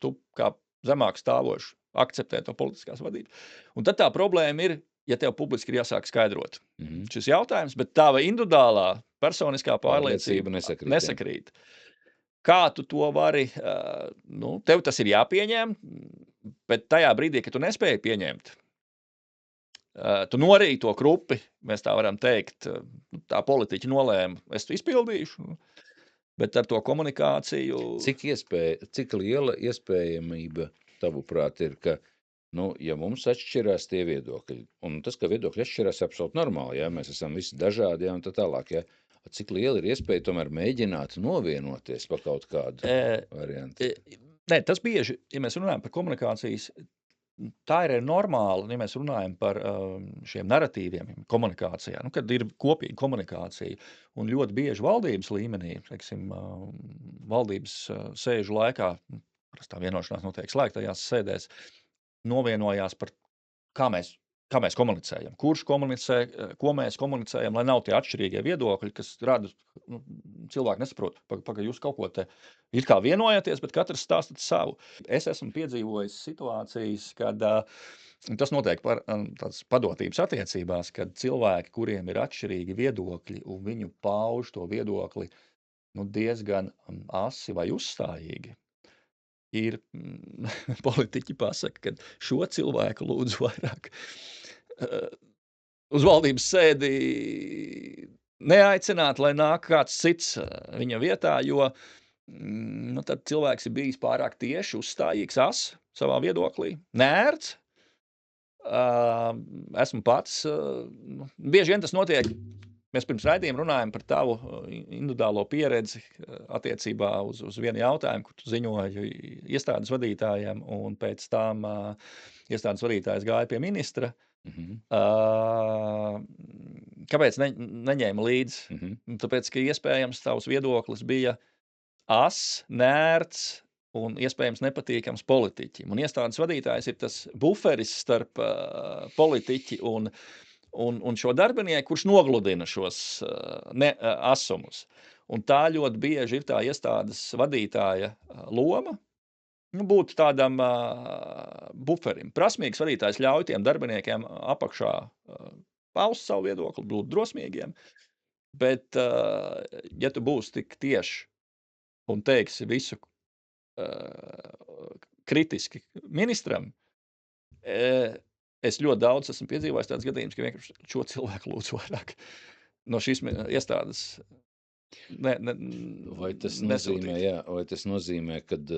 tu kā zemāk stāvoši akceptē to politiskās vadības, un tad tā problēma ir, ja tev publiski ir jāsāk skaidrot šis jautājums, bet tava individuālā personiskā pārliecība nesakrīt. Kā tu to vari, tev tas ir jāpieņem, bet tajā brīdī, kad tu nespēji pieņemt, tu norīji to krupi, mēs tā varam teikt, tā politiķi nolēma, es to izpildīšu, bet ar to komunikāciju... Cik liela iespējamība tavuprāt ir, ka, ja mums atšķirās tie viedokļi, un tas, ka viedokļi atšķirās, absolūti normāli, ja mēs esam visi dažādi, ja, un tā tālāk, ja, cik liela ir iespēja tomēr mēģināt novienoties pa kaut kādu variantu? Nē, tas bieži, ja mēs runājam par komunikācijas, tā ir normāla, ja mēs runājam par šiem naratīviem komunikācijā, kad ir kopīga komunikācija, un ļoti bieži valdības līmenī, teiksim, valdības sēžu laikā, tā vienošanās notiek slēgtajās sēdēs, novienojās par kā mēs kā mēs komunicējam, kurš komunicē, ko mēs komunicējam, lai nav tie atšķirīgie viedokļi, kas rada, cilvēki nesaprot, paga jūs kaut ko te it kā vienojaties, bet katrs stāstat savu. Es esmu piedzīvojis situācijas, kad tas notiek tāds padotības attiecībās, kad cilvēki, kuriem ir atšķirīgi viedokļi, un viņu pauž to viedokli diezgan asi vai uzstājīgi, ir politiķi pasaka, ka šo cilvēku lūdzu vairāk uz valdības sēdi neaicināt, lai nāk kāds cits viņa vietā, jo tad cilvēks ir bijis pārāk tieši, uzstājīgs, savā viedoklī, nērts. Esmu pats, bieži vien tas notiek. Mēs pirms raidījuma runājam par tavu individuālo pieredzi attiecībā uz vienu jautājumu, kur tu ziņoji iestādes vadītājiem, un pēc tam iestādes vadītājs gāja pie ministra. Kāpēc neņēma līdzi? Tāpēc, ka iespējams tavs viedoklis bija nērts un iespējams nepatīkams politiķim. Un iestādes vadītājs ir tas buferis starp politiķi un šo darbinieku, kurš nogludina šos asumus. Un tā ļoti bieži ir tā iestādes vadītāja loma, būt tādam buferim. Prasmīgs vadītājs ļauj tiem darbiniekiem apakšā paust savu viedokli, būt drosmīgiem, bet ja tu būsi tik tieši un teiksi visu kritiski ministram, es ļoti daudz esmu piedzīvojis tāds gadījums, ka vienkārši šo cilvēku lūdzu vairāk no šīs iestādes Vai tas nozīmē, kad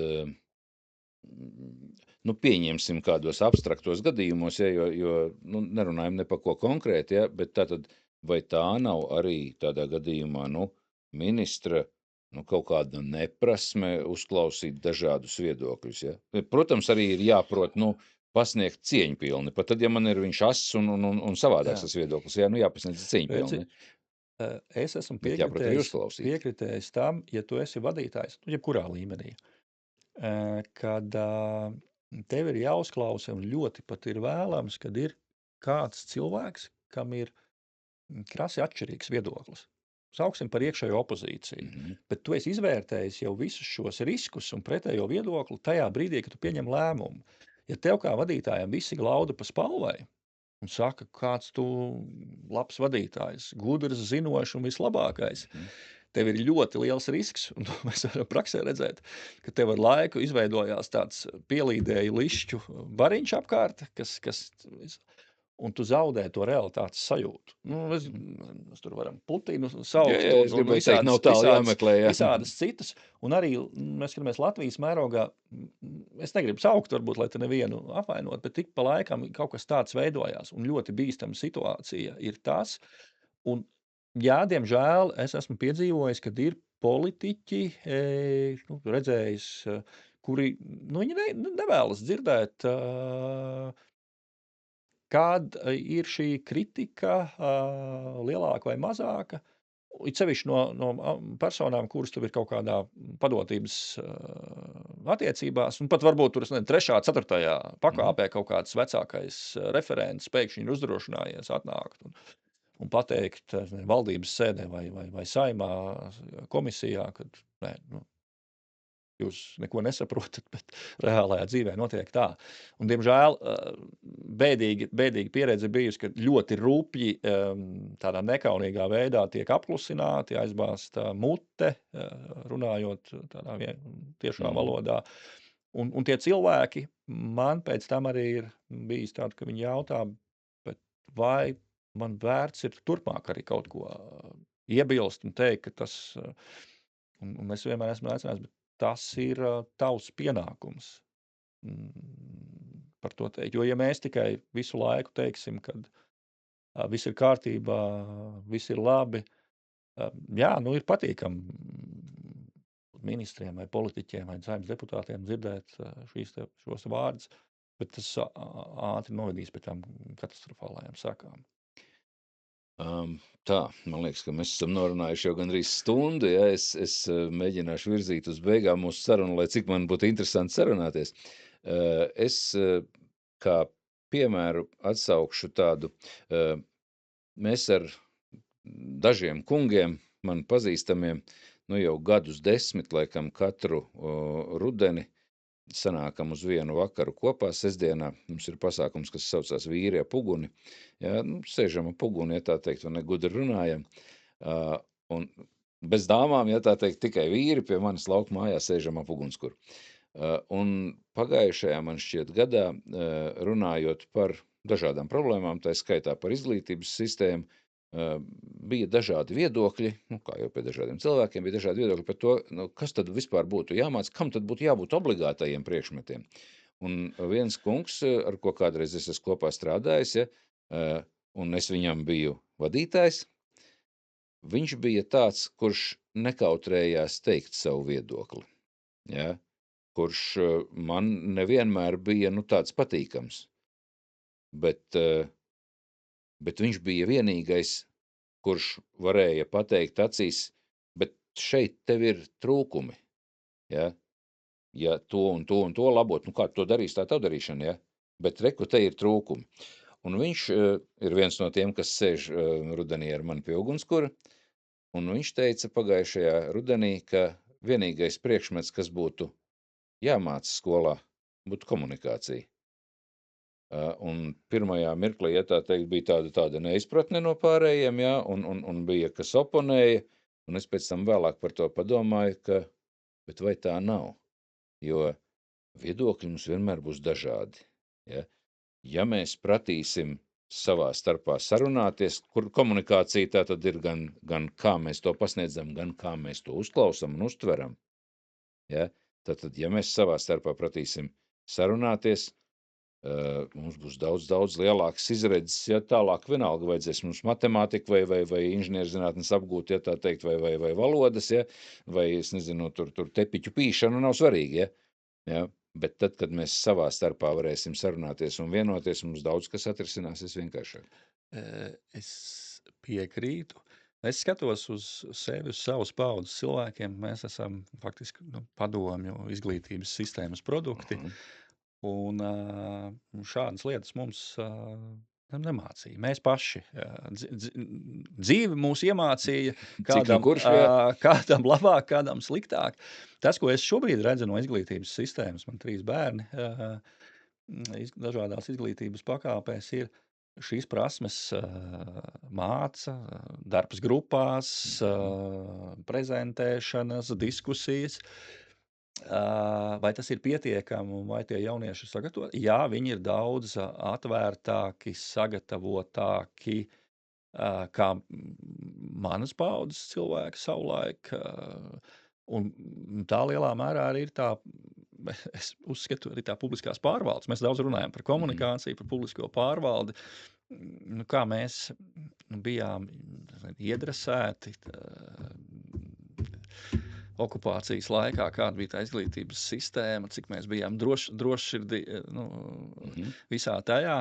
pieņemsim kādos abstraktos gadījumos, jo nerunājam ne par ko konkrēti, bet tātad, vai tā nav arī tādā gadījumā, ministra, kaut kāda neprasme uzklausīt dažādus viedokļus, ja? Protams, arī ir jāprot, pasniegt cieņpilni, pat tad, ja man ir viņš ass un savādāks tas viedoklis, jāpasniedz cieņpilni. Es esmu piekritējis tam, ja tu esi vadītājs, jebkurā līmenī, kad tev ir jāuzklausa un ļoti pat ir vēlams, kad ir kāds cilvēks, kam ir krasi atšķirīgs viedoklis. Sauksim par iekšējo opozīciju, bet tu esi izvērtējis jau visus šos riskus un pretējo viedokli tajā brīdī, kad tu pieņem lēmumu. Ja tev kā vadītājam visi glauda pa spalvai un saka, kāds tu labs vadītājs, gudrs, zinošs un vislabākais, tev ir ļoti liels risks, un to mēs varam praksē redzēt, ka tev ar laiku izveidojās tāds pielīdēju lišķu bariņš apkārt, kas un tu zaudē to realitātes sajūtu. Mēs tur varam Putinu saukt, visādas citas, un arī mēs skatāmies Latvijas mērogā, es negribu saukt, varbūt, lai te nevienu apvainot, bet tik pa laikam kaut kas tāds veidojās, un ļoti bīstama situācija ir tas, un jā, diemžēl, es esmu piedzīvojis, kad ir politiķi, redzējis, kuri, viņi nevēlas dzirdēt, kad ir šī kritika lielāka vai mazāka, it sevišķi no personām, kuras tev ir kaut kādā padotības attiecībās, un pat varbūt tur 3., 4. pakāpē kaut kāds vecākais referents pēkšņi ir uzdrošinājies atnākt un pateikt valdības sēdē vai saimā komisijā, kad jūs neko nesaprotat, bet reālajā dzīvē notiek tā. Un, diemžēl, bēdīgi pieredze bijusi, ka ļoti rupji tādā nekaunīgā veidā tiek apklusināti, aizbāzta mute, runājot tādā tiešā valodā. Un tie cilvēki man pēc tam arī ir bijis tādi, ka viņi jautā, bet vai man vērts ir turpmāk arī kaut ko iebilst un teikt, ka tas, un es vienmēr esmu aicinājis, bet tas ir tavs pienākums par to teikt. Jo, ja mēs tikai visu laiku teiksim, kad viss ir kārtībā, viss ir labi, ir patīkami ministriem vai politiķiem vai saimnes deputātiem dzirdēt šos vārdus, bet tas ātri novedīs pie tām katastrofālajām sekām. Tā, man liekas, ka mēs esam norunājuši jau gandrīz stundu, ja es mēģināšu virzīt uz beigām mūsu sarunu, lai cik man būtu interesanti sarunāties. Es kā piemēru atsaukšu tādu, mēs ar dažiem kungiem, man pazīstamiem, nu jau gadus 10, laikam, katru rudeni sanākam uz vienu vakaru kopā sestdienā. Mums ir pasākums, kas saucās Vīri ap uguni. Ja, sēžam ap uguni, ja tā teikt, un gudri runājam. Un bez dāmām, ja tā teikt, tikai vīri pie manis lauku mājās sēžam ap ugunskura. Un pagājušajā, man šķiet, gadā, runājot par dažādām problēmām, tā skaitā par izglītības sistēmu, bija dažādi viedokļi, kā jau pie dažādiem cilvēkiem, bija dažādi viedokļi par to, kas tad vispār būtu jāmāc, kam tad būtu jābūt obligātajiem priekšmetiem. Un viens kungs, ar ko kādreiz es esmu kopā strādājis, ja, un es viņam biju vadītājs, viņš bija tāds, kurš nekautrējās teikt savu viedokli, ja, kurš man nevienmēr bija tāds patīkams, bet viņš bija vienīgais, kurš varēja pateikt acīs, bet šeit tev ir trūkumi, ja, to un to un to labot, kā to darīs, tā tev darīšana, ja, bet reku te ir trūkumi. Un viņš ir viens no tiem, kas sēž rudenī ar mani pie ugunskura, un viņš teica pagājušajā rudenī, ka vienīgais priekšmets, kas būtu jāmāca skolā, būtu komunikācija. Un pirmajā mirklī, ja tā teikt, bija tāda neizpratne no pārējiem, ja, un bija, kas oponēja, un es pēc tam vēlāk par to padomāju, bet vai tā nav? Jo viedokļi mums vienmēr būs dažādi. Ja mēs pratīsim savā starpā sarunāties, kur komunikācija tā tad ir gan kā mēs to pasniedzam, gan kā mēs to uzklausam un uztveram. Ja? Tātad, ja mēs savā starpā pratīsim sarunāties, mums būs daudz lielāks izredzes, ja tālāk vienalga vajadzēs mums matemātika vai inženierzinātnes apgūt, ja tā teikt, vai valodas, ja, vai, es nezinu, tur tepiķu pīšanu nav svarīgi, ja, bet tad, kad mēs savā starpā varēsim sarunāties un vienoties, mums daudz kas atrisināsies vienkāršāk. Es piekrītu. Es skatos uz sevi, uz savas paudzes cilvēkiem. Mēs esam faktiski padomju izglītības sistēmas produkti. Un šādas lietas mums nemācīja. Mēs paši dzīve mūs iemācīja kādam labāk, kādam sliktāk. Tas, ko es šobrīd redzu no izglītības sistēmas, man 3 bērni dažādās izglītības pakāpēs ir šīs prasmes māca, darbs grupās, prezentēšanas, diskusijas. Vai tas ir pietiekami un vai tie jaunieši sagatavoti? Jā, viņi ir daudz atvērtāki, sagatavotāki, kā manas paudzes cilvēki savulaik. Un tā lielā mērā arī ir tā, es uzskatu, arī tā publiskās pārvaldes. Mēs daudz runājam par komunikāciju, par publisko pārvaldi. Kā mēs bijām iedresēti okupācijas laikā, kāda bija tā izglītības sistēma, cik mēs bijām drošsirdī visā tajā.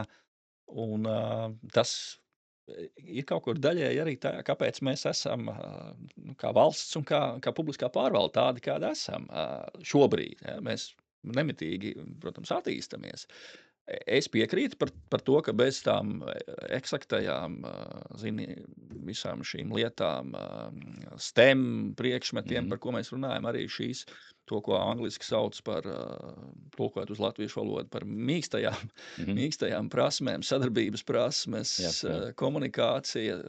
Un tas ir kaut kur daļēji arī tā, kāpēc mēs esam kā valsts un kā publiskā pārvalde tādi, kādi esam šobrīd. Ja? Mēs nemitīgi, protams, attīstamies. Es piekrītu par to, ka bez tām eksaktajām, visām šīm lietām, STEM priekšmetiem, par ko mēs runājam, arī šīs, to, ko angliski sauc par, tulkojot uz latviešu valodu, par mīkstajām prasmēm, sadarbības prasmes, komunikācija,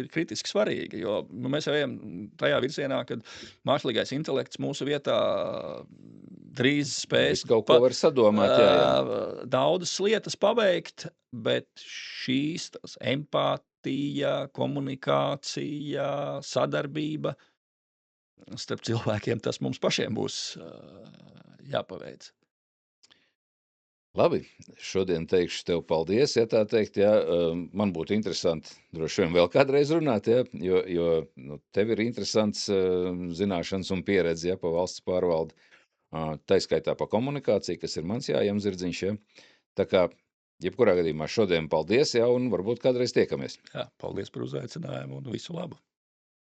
ir kritiski svarīga, jo mēs jau ejam tajā virzienā, kad mākslīgais intelekts mūsu vietā drīz spēs kaut ko var sadomāt, daudzas lietas paveikt, bet šīs empātija, komunikācija, sadarbība starp cilvēkiem, tas mums pašiem būs jāpaveic. Labi, šodien teikšu tev paldies, ja tā teikt, man būtu interesanti droši vien vēl kādreiz runāt, jo tev ir interesants zināšanas un pieredze, pa valsts pārvaldi. Taiskaitā pa komunikāciju, kas ir mans jājam zirdziņš, Tā kā, jebkurā gadījumā šodien paldies, un varbūt kādreiz tiekamies. Paldies par uzaicinājumu un visu labu.